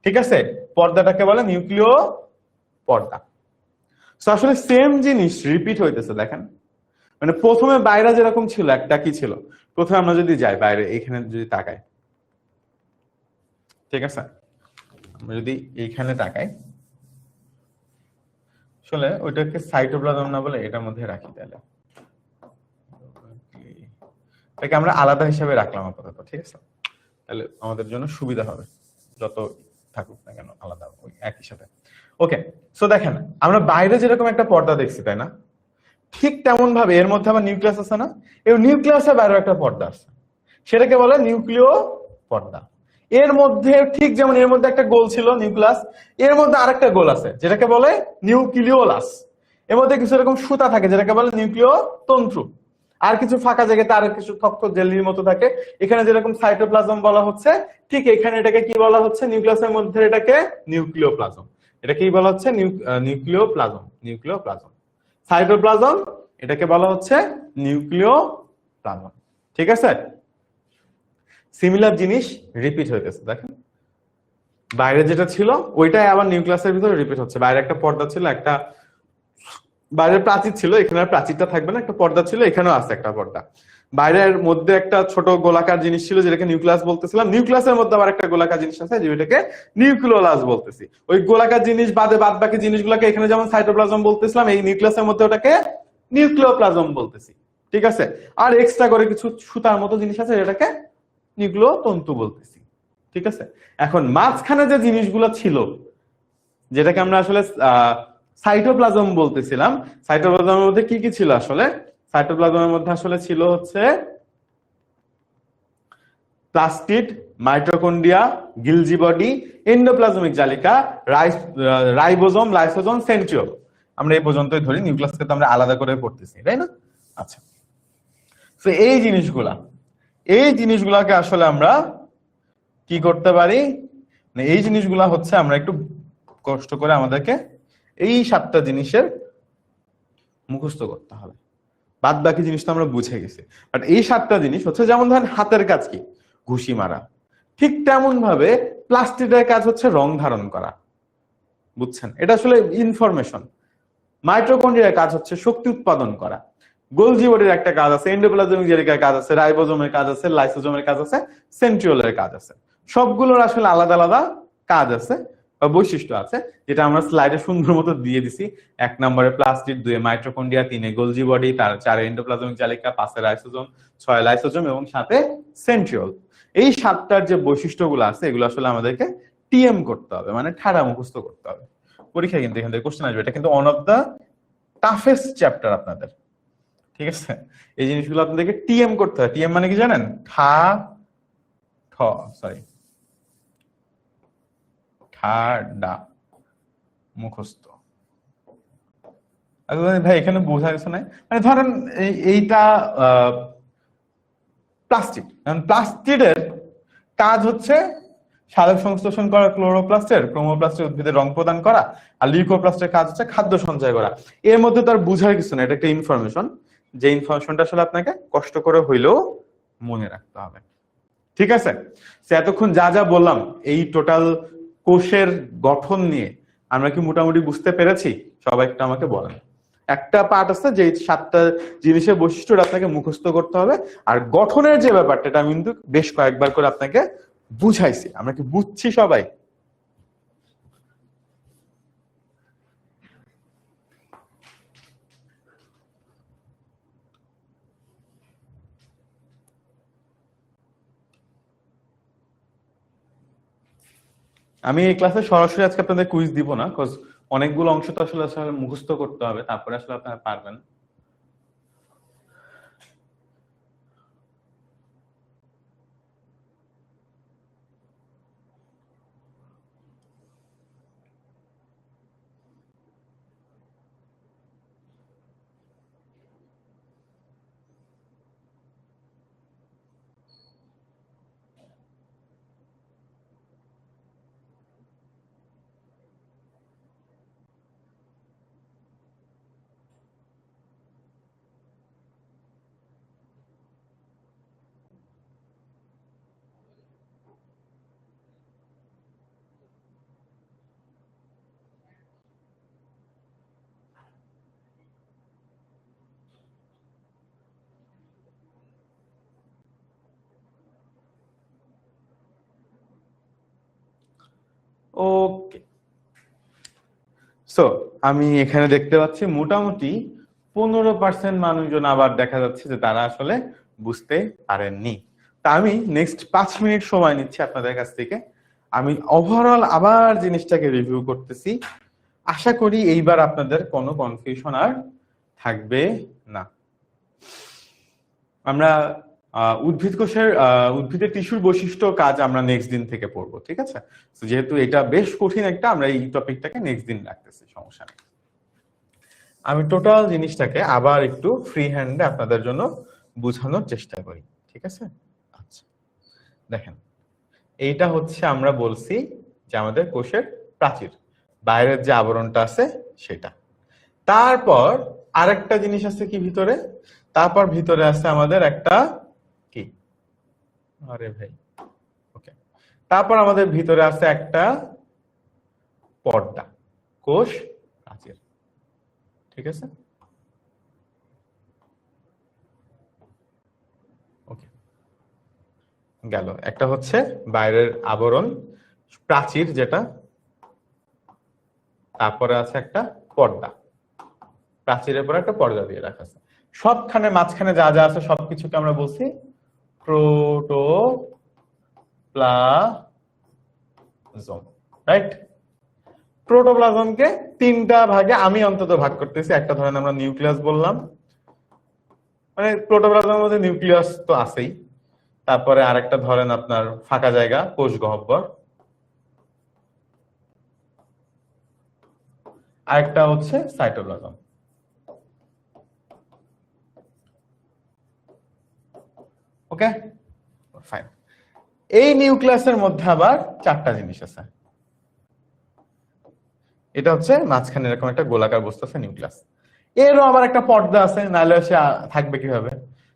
A: ঠিক আছে? পর্দাটাকে বলে নিউক্লিয় পর্দা। তো আসলে সেম জিনিস রিপিট হইতেছে, দেখেন। মানে প্রথমে বাইরে যেরকম ছিল, একটা কি ছিল, প্রথমে আমরা যদি যাই বাইরে, এখানে যদি তাকাই, ঠিক আছে, আমরা যদি এইখানে তাকাই, আসলে ওইটাকে সাইটোপ্লাজম না বলে এটার মধ্যে রাখি, তাহলে এটাকে আমরা আলাদা হিসাবে রাখলাম আপাতত, ঠিক আছে? তাহলে আমাদের জন্য সুবিধা হবে, যত থাকুক না কেন আলাদা ওই একই সাথে। ওকে, সো দেখেন, আমরা বাইরে যেরকম একটা পর্দা দেখছি, তাই না? ঠিক তেমন ভাবে এর মধ্যে আবার নিউক্লিয়াস আছে না? এই নিউক্লিয়াসের বাইরে একটা পর্দা আছে, সেটাকে বলে নিউক্লিয় পর্দা। এর মধ্যে ঠিক যেমন এর মধ্যে একটা গোল ছিল নিউক্লিয়াস, এর মধ্যে আরেকটা গোল আছে যেটাকে বলে নিউক্লিওলাস। এর মধ্যে কিছু এরকম সুতা থাকে যেটাকে বলে নিউক্লিয় তন্তু, আর কিছু ফাঁকা জায়গাতে আর কিছু থক্ক জেলির মতো থাকে। এখানে যেরকম সাইটোপ্লাজম বলা হচ্ছে, ঠিক এখানে এটাকে কি বলা হচ্ছে? নিউক্লিয়াসের মধ্যে এটাকে নিউক্লিওপ্লাজম। এটা কি বলা হচ্ছে? নিউক্লিওপ্লাজম। সাইটোপ্লাজম, এটাকে বলা হচ্ছে নিউক্লিওপ্লাজম, ঠিক আছে? সিমিলার জিনিস রিপিট হইতেছে, দেখেন। বাইরে যেটা ছিল ওইটাই আবার নিউক্লিয়াসের ভিতরে রিপিট হচ্ছে। বাইরে একটা পর্দা ছিল, একটা বাইরের প্রাচীর ছিল, এখানে আর প্রাচীরটা থাকবে না, একটা পর্দা ছিল, এখানেও আছে একটা পর্দা। বাইরের মধ্যে একটা ছোট গোলাকার জিনিস ছিল যেটাকে নিউক্লিয়াস বলতেছিলাম, নিউক্লিয়াসের মধ্যে আবার একটা গোলাকার জিনিস আছে যেটাকে নিউক্লিওলাস বলতেছি। ওই গোলাকার জিনিস বাদে বাদ বাকি জিনিসগুলোকে এখানে যেমন সাইটোপ্লাজম বলতেছিলাম, এই নিউক্লিয়াসের মধ্যে ওটাকে নিউক্লিওপ্লাজম বলতেছি। ঠিক আছে, আর এক্সট্রা করে কিছু সুতার মতো জিনিস আছে যেটাকে নিউক্লিয়তন্তু বলতেছি। ঠিক আছে, এখন মাঝখানে যে জিনিসগুলো ছিল যেটাকে আমরা আসলে সাইটোপ্লাজম বলতেছিলাম, সাইটোপ্লাজমের মধ্যে কি কি ছিল আসলে? সাইটোপ্লাজমের মধ্যে আসলে ছিল হচ্ছে প্লাস্টিড, মাইটোকন্ড্রিয়া, গিলজি বডি, এন্ডোপ্লাজমিক জালিকা, রাইবোজোম, লাইসোজোম, সেন্ট্রিওল। আমরা এই পর্যন্তই ধরি, নিউক্লিয়াসকে তো আমরা আলাদা করে পড়তেছি, তাই না? আচ্ছা, তো এই জিনিসগুলাকে আসলে আমরা কি করতে পারি, এই জিনিসগুলা হচ্ছে আমরা একটু কষ্ট করে আমাদেরকে এই 7টা জিনিসের মুখস্থ করতে হবে। বাদ বাকি জিনিস তো আমরা বুঝে গেছি, বাট এই 7টা জিনিস হচ্ছে, যেমন ধরেন হাতের কাজ কি, ঘুষি মারা। ঠিক তেমন ভাবে প্লাস্টিকের কাজ হচ্ছে রং ধারণ করা, বুঝছেন? এটা আসলে ইনফরমেশন। মাইটোকন্ড্রিয়ার কাজ হচ্ছে শক্তি উৎপাদন করা। গোলজি বডির একটা কাজ আছে, এন্ডোপ্লাজমিক জেলিকার কাজ আছে, রাইবোজোমের কাজ আছে, লাইসোজোমের কাজ আছে, সেন্ট্রিওলের কাজ আছে। সবগুলোর আসলে আলাদা আলাদা কাজ আছে বা বৈশিষ্ট্য আছে, যেটা আমরা স্লাইডে সুন্দর মতো দিয়ে দিছি। 1 নম্বরে plastid, 2 mitochondria, 3 Golgi body, 4 endoplasmic জালিকা, 5 রাইসোজোম, 6 লাইসোজোম এবং 7 সেন্ট্রিওল। এই 7টার যে বৈশিষ্ট্যগুলো আছে এগুলো আসলে আমাদেরকে টিএম করতে হবে, মানে ঠাড়া মুখস্থ করতে হবে। পরীক্ষায় কিন্তু এখান থেকে কোশ্চেন আসবে, এটা কিন্তু one of the toughest chapter আপনাদের। ঠিক আছে, এই জিনিসগুলো আপনাদেরকে টিএম করতে হয়। টিএম মানে কি জানেন? ঠাডা মুখস্থ। ভাই এখানে বোঝা গেছে না, মানে ধরেন এইটা প্লাস্টিক, প্লাস্টিকের কাজ হচ্ছে সালোক সংশ্লেষণ করা ক্লোরোপ্লাস্টের, ক্রোমোপ্লাস্টের উদ্ভিদের রং প্রদান করা, আর লিউকোপ্লাস্টের কাজ হচ্ছে খাদ্য সঞ্চয় করা। এর মধ্যে তার বুঝার কিছু না, এটা একটা ইনফরমেশন, যে ইনফরমেশনটা আসলে আপনাকে কষ্ট করে হইলেও মনে রাখতে হবে। ঠিক আছে, এতক্ষণ যা যা বললাম এই টোটাল কোষের গঠন নিয়ে আমরা কি মোটামুটি বুঝতে পেরেছি? সবাই একটা আমাকে বলেন। একটা পার্ট আছে যে 7টা জিনিসের বৈশিষ্ট্য আপনাকে মুখস্থ করতে হবে, আর গঠনের যে ব্যাপারটা এটা আমি কিন্তু বেশ কয়েকবার করে আপনাকে বুঝাইছি। আমরা কি বুঝছি সবাই? আমি এই ক্লাসে সরাসরি আজকে আপনাদের কুইজ দিব না, বিকজ অনেকগুলো অংশ তো আসলে মুখস্থ করতে হবে, তারপরে আসলে আপনারা পারবেন। ওকে, সো আমি এখানে দেখতে পাচ্ছি মোটামুটি 15% মানুষজন আবার দেখা যাচ্ছে যে তারা আসলে বুঝতে পারেননি। তা আমি নেক্সট 5 মিনিট সময় নিচ্ছি আপনাদের কাছ থেকে, আমি ওভারঅল আবার জিনিসটাকে রিভিউ করতেছি। আশা করি এইবার আপনাদের কোনো কনফিউশন আর থাকবে না। আমরা উদ্ভিদ কোষের উদ্ভিদের টিস্যুর বৈশিষ্ট্য কাজ আমরা নেক্সট দিন থেকে পড়বো, ঠিক আছে? যেহেতু এটা বেশ কঠিন একটা, আমরা এই টপিকটাকে নেক্সট দিন রাখতেছি, সমস্যা নেই। আমি টোটাল জিনিসটাকে আবার একটু ফ্রি হ্যান্ডে আপনাদের জন্য বোঝানোর চেষ্টা করি, ঠিক আছে? আচ্ছা, দেখেন, এইটা হচ্ছে আমরা বলছি যে আমাদের কোষের প্রাচীর, বাইরের যে আবরণটা আছে সেটা। তারপর আরেকটা জিনিস আছে কি ভিতরে, তারপর ভিতরে আছে আমাদের একটা কি, আরে ভাই, ওকে, তারপর আমাদের ভিতরে আছে একটা পর্দা, কোষ প্রাচীর, ঠিক আছে? গেল, একটা হচ্ছে বাইরের আবরণ প্রাচীর যেটা, তারপরে আছে একটা পর্দা, প্রাচীরের পরে একটা পর্দা দিয়ে রাখা আছে, সবখানে মাঝখানে যা যা আছে সবকিছুকে আমরা বলছি প্রোটোপ্লাজম, রাইট? প্রোটোপ্লাজমকে তিনটা ভাগে আমি অন্তত ভাগ করতেছি। একটা ধরেন আমরা নিউক্লিয়াস বললাম, মানে প্রোটোপ্লাজমের মধ্যে নিউক্লিয়াস তো আছেই, তারপরে আরেকটা ধরেন আপনার ফাঁকা জায়গা কোষ গহ্বর, আরেকটা হচ্ছে সাইটোপ্লাজম। ওকে, ফাইন। এই নিউক্লিয়াসের মধ্যে আবার চারটা জিনিস আছে। এটা হচ্ছে মাঝখানে এরকম একটা গোলাকার বস্তু আছে নিউক্লিয়াস, এরও আবার একটা পর্দা আছে, নাহলে সে থাকবে কিভাবে?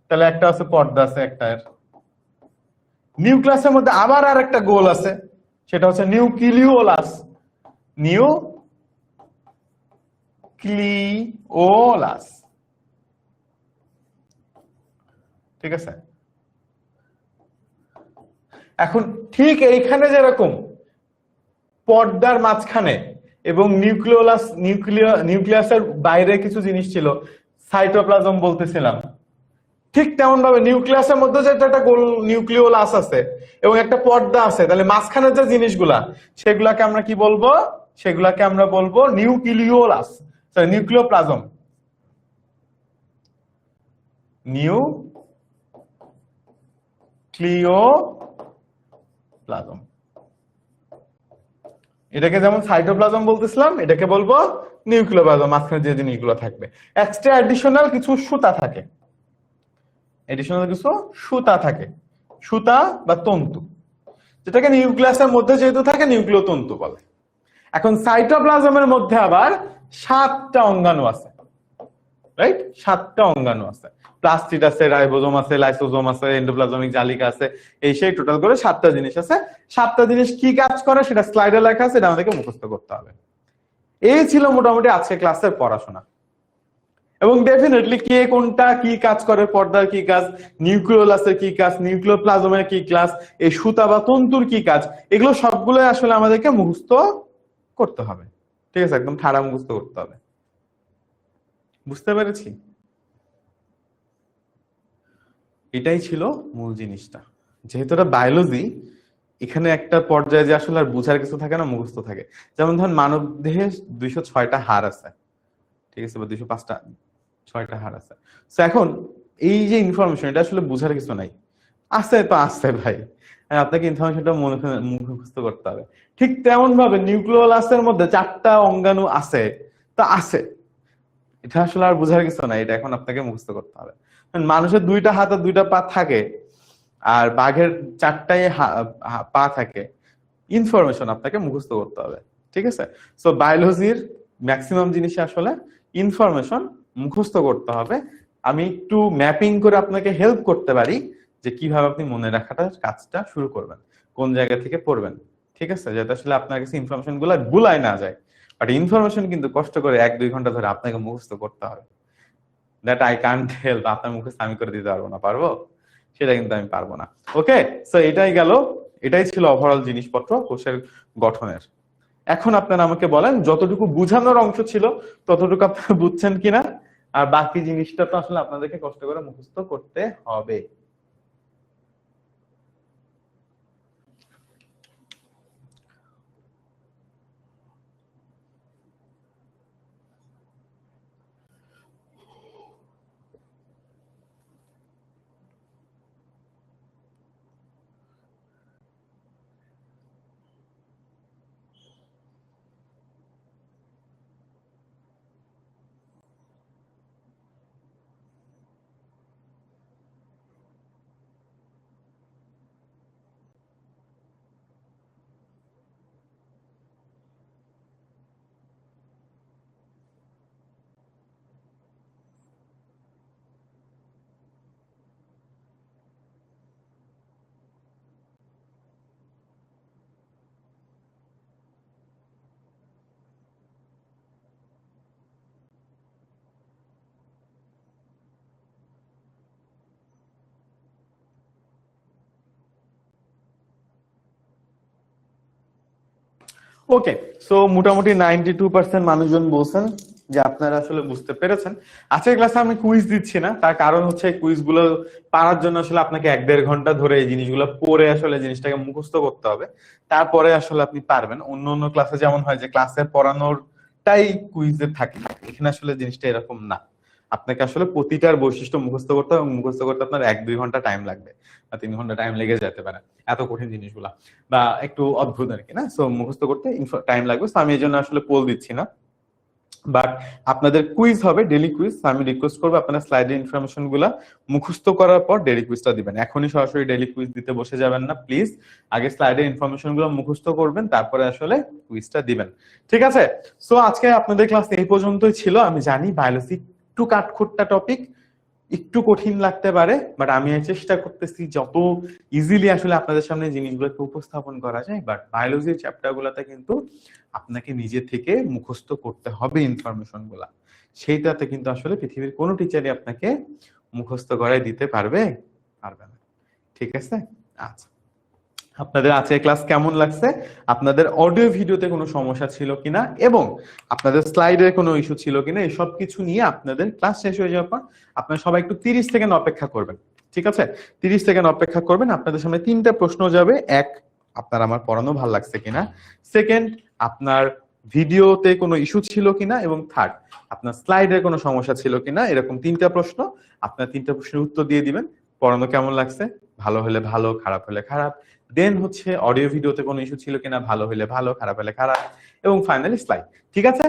A: তাহলে একটা আছে পর্দা আছে একটা, নিউক্লিয়াসের মধ্যে আবার আর একটা গোল আছে, সেটা হচ্ছে নিউক্লিওলাস। নিউক্লিওলাস, ঠিক আছে? এখন ঠিক এইখানে যেরকম পর্দার মাঝখানে এবং নিউক্লিয়াসের বাইরে কিছু জিনিস ছিল, সাইটোপ্লাজম বলতেছিলাম, ঠিক তেমন ভাবে নিউক্লিয়াসের মধ্যে যে একটা গোল নিউক্লিওলাস আছে এবং একটা পর্দা আছে, তাহলে মাঝখানে যে জিনিসগুলা সেগুলাকে আমরা কি বলবো? সেগুলাকে আমরা বলবো নিউক্লিওলাস, সরি নিউক্লিওপ্লাজম। নিউক্লিওপ্লাজম, এটাকে যেমন সাইটোপ্লাজম বলতেছিলাম, এটাকে বলবো নিউক্লিওপ্লাজম। মাঝখানে যে জিনিসগুলো থাকবে, এক্সট্রা এডিশনাল কিছু সুতা থাকে, এডিশনাল কিছু সুতা থাকে, সুতা বা তন্তু, যেটাকে নিউক্লিয়াসের মধ্যে যেহেতু থাকে নিউক্লিয় তন্তু বলে। এখন সাইটোপ্লাজমের মধ্যে আবার 7টা অঙ্গাণু আছে, রাইট? 7টা অঙ্গাণু আছে, প্লাস্টিড আছে, রাইবোজোম আছে, লাইসোজোম আছে, এন্ডোপ্লাজমিক জালিকা আছে, এই সেই টোটাল করে 7টা জিনিস আছে। 7টা জিনিস কি কাজ করে সেটা স্লাইডে লেখা আছে, এটা আমাদেরকে মুখস্থ করতে হবে। এই ছিল মোটামুটি আজকে ক্লাসের পড়াশোনা। এবং ডেফিনেটলি কে কোনটা কি কাজ করে, পর্দার কি কাজ, নিউক্লিওলাসের কি কাজ, নিউক্লিওপ্লাজমের কি কাজ, এই সুতা বা তন্তুর কি কাজ, এগুলো সবগুলো আসলে আমাদেরকে মুখস্থ করতে হবে। ঠিক আছে, একদম ঠাড়া মুখস্থ করতে হবে। বুঝতে পেরেছি? এটাই ছিল মূল জিনিসটা। যেহেতু এটা বায়োলজি, এখানে একটা পর্যায়ে যে আসলে আর বুঝার কিছু থাকে না, মুখস্থ থাকে। যেমন ধরেন মানব দেহে 206টা হাড় আছে, ঠিক আছে, বা 205টা 6টা হাড় আছে। তো এখন এই যে ইনফরমেশন, এটা আসলে বুঝার কিছু নাই, আছে তো আছে ভাই, আপনাকে ইনফরমেশনটা মুখস্থ করতে হবে। ঠিক তেমন ভাবে নিউক্লিওলাসের মধ্যে 4টা অঙ্গাণু আছে, তা আছে, এটা আসলে আর বুঝার কিছু নাই, এটা এখন আপনাকে মুখস্থ করতে হবে। মানুষের 2টা হাত আর 2টা পা থাকে, আর বাঘের 4টাই পা থাকে, ইনফরমেশন আপনাকে মুখস্থ করতে হবে। ঠিক আছে, সো বায়োলজির ম্যাক্সিমাম জিনিস আসলে ইনফরমেশন মুখস্থ করতে হবে। আমি একটু ম্যাপিং করে আপনাকে হেল্প করতে পারি যে কিভাবে আপনি মনে রাখাটা কাজটা শুরু করবেন, কোন জায়গা থেকে পড়বেন। ঠিক আছে, যাতে আসলে আপনার কাছে ইনফরমেশন গুলা ভুলাই না যায়। বাট ইনফরমেশন কিন্তু কষ্ট করে 1-2 ঘন্টা ধরে আপনাকে মুখস্থ করতে হবে। দ্যাট আই কান্ট হেল্প, আপনার মুখস্থ আমি করে দিতে পারবো না, পারবো? সেটা কিন্তু আমি পারবো না। ওকে, সো এটাই গেল, এটাই ছিল ওভারঅল জিনিসপত্র কোষের গঠনের। এখন আপনারা আমাকে বলেন, যতটুকু বুঝানোর অংশ ছিল ততটুকু আপনারা বুঝছেন কিনা, আর বাকি জিনিসটা তো আসলে আপনাদেরকে কষ্ট করে মুখস্থ করতে হবে। ওকে, সো মোটামুটি 92% মানুষজন বলছেন যে আপনারা আসলে বুঝতে পেরেছেন। আজকের ক্লাসে আমি কুইজ দিচ্ছি না, তার কারণ হচ্ছে কুইজ গুলো পারার জন্য আসলে আপনাকে 1-1.5 ঘন্টা ধরে এই জিনিসগুলো পড়ে আসলে জিনিসটাকে মুখস্থ করতে হবে, তারপরে আসলে আপনি পারবেন। অন্য অন্য ক্লাসে যেমন হয় যে ক্লাসে পড়ানোরটাই কুইজে থাকে, এখানে আসলে জিনিসটা এরকম না। আপনাকে আসলে প্রতিটার বৈশিষ্ট্য মুখস্থ করতে হবে, এবং মুখস্থ করতে আপনার 1-2 ঘন্টা টাইম লাগবে বা 3 ঘন্টা টাইম লেগে যেতে পারে, এত কঠিন জিনিসগুলা বা একটু অদ্ভুত আর কি না। সো মুখস্থ করতে টাইম লাগবে, সো আমি এই জন্য আসলে পোল দিচ্ছি না। বাট আপনাদের কুইজ হবে, ডেইলি কুইজ। আমি রিকোয়েস্ট করবো আপনারা স্লাইডের ইনফরমেশন গুলা মুখস্থ করার পর ডেইলি কুইজটা দিবেন। এখনই সরাসরি ডেইলি কুইজ দিতে বসে যাবেন না প্লিজ, আগে স্লাইডের ইনফরমেশন গুলো মুখস্থ করবেন, তারপরে আসলে কুইজটা দিবেন, ঠিক আছে? সো আজকে আপনাদের ক্লাস এই পর্যন্তই ছিল। আমি জানি বায়োলজি একটু কাঠখোট্টা টপিক, একটু কঠিন লাগতে পারে, বাট আমি চেষ্টা করতেছি যত ইজিলি আসলে আপনাদের সামনে জিনিসগুলোকে উপস্থাপন করা যায়। বাট বায়োলজির চ্যাপ্টার গুলাতে কিন্তু আপনাকে নিজে থেকে মুখস্থ করতে হবে ইনফরমেশন গুলা, সেইটাতে কিন্তু আসলে পৃথিবীর কোনো টিচারই আপনাকে মুখস্থ করাই দিতে পারবে না, ঠিক আছে? আচ্ছা, আপনাদের আজকের ক্লাস কেমন লাগছে, আপনাদের অডিও ভিডিওতে কোনো সমস্যা ছিল কিনা, এবং আপনাদের স্লাইডের কোনো ইস্যু ছিল কিনা, এই সব কিছু নিয়ে আপনাদের ক্লাস শেষ হয়ে যাওয়ার পর আপনারা সবাই একটু 30 সেকেন্ড অপেক্ষা করবেন, ঠিক আছে? 30 সেকেন্ড অপেক্ষা করবেন। আপনাদের সামনে 3টা প্রশ্ন যাবে। এক, আপনার আমার পড়ানো ভালো লাগছে কিনা। সেকেন্ড, আপনার ভিডিওতে কোনো ইস্যু ছিল কিনা। এবং থার্ড, আপনার স্লাইডের কোনো সমস্যা ছিল কিনা। এরকম 3টা প্রশ্ন, আপনার 3টা প্রশ্নের উত্তর দিয়ে দিবেন। পড়ানো কেমন লাগছে, ভালো হলে ভালো, খারাপ হলে খারাপ। দেন হচ্ছে অডিও ভিডিওতে কোনো ইস্যু ছিল কিনা, ভালো হলে ভালো, খারাপ হলে খারাপ। এবং ফাইনালি স্লাইড, ঠিক আছে?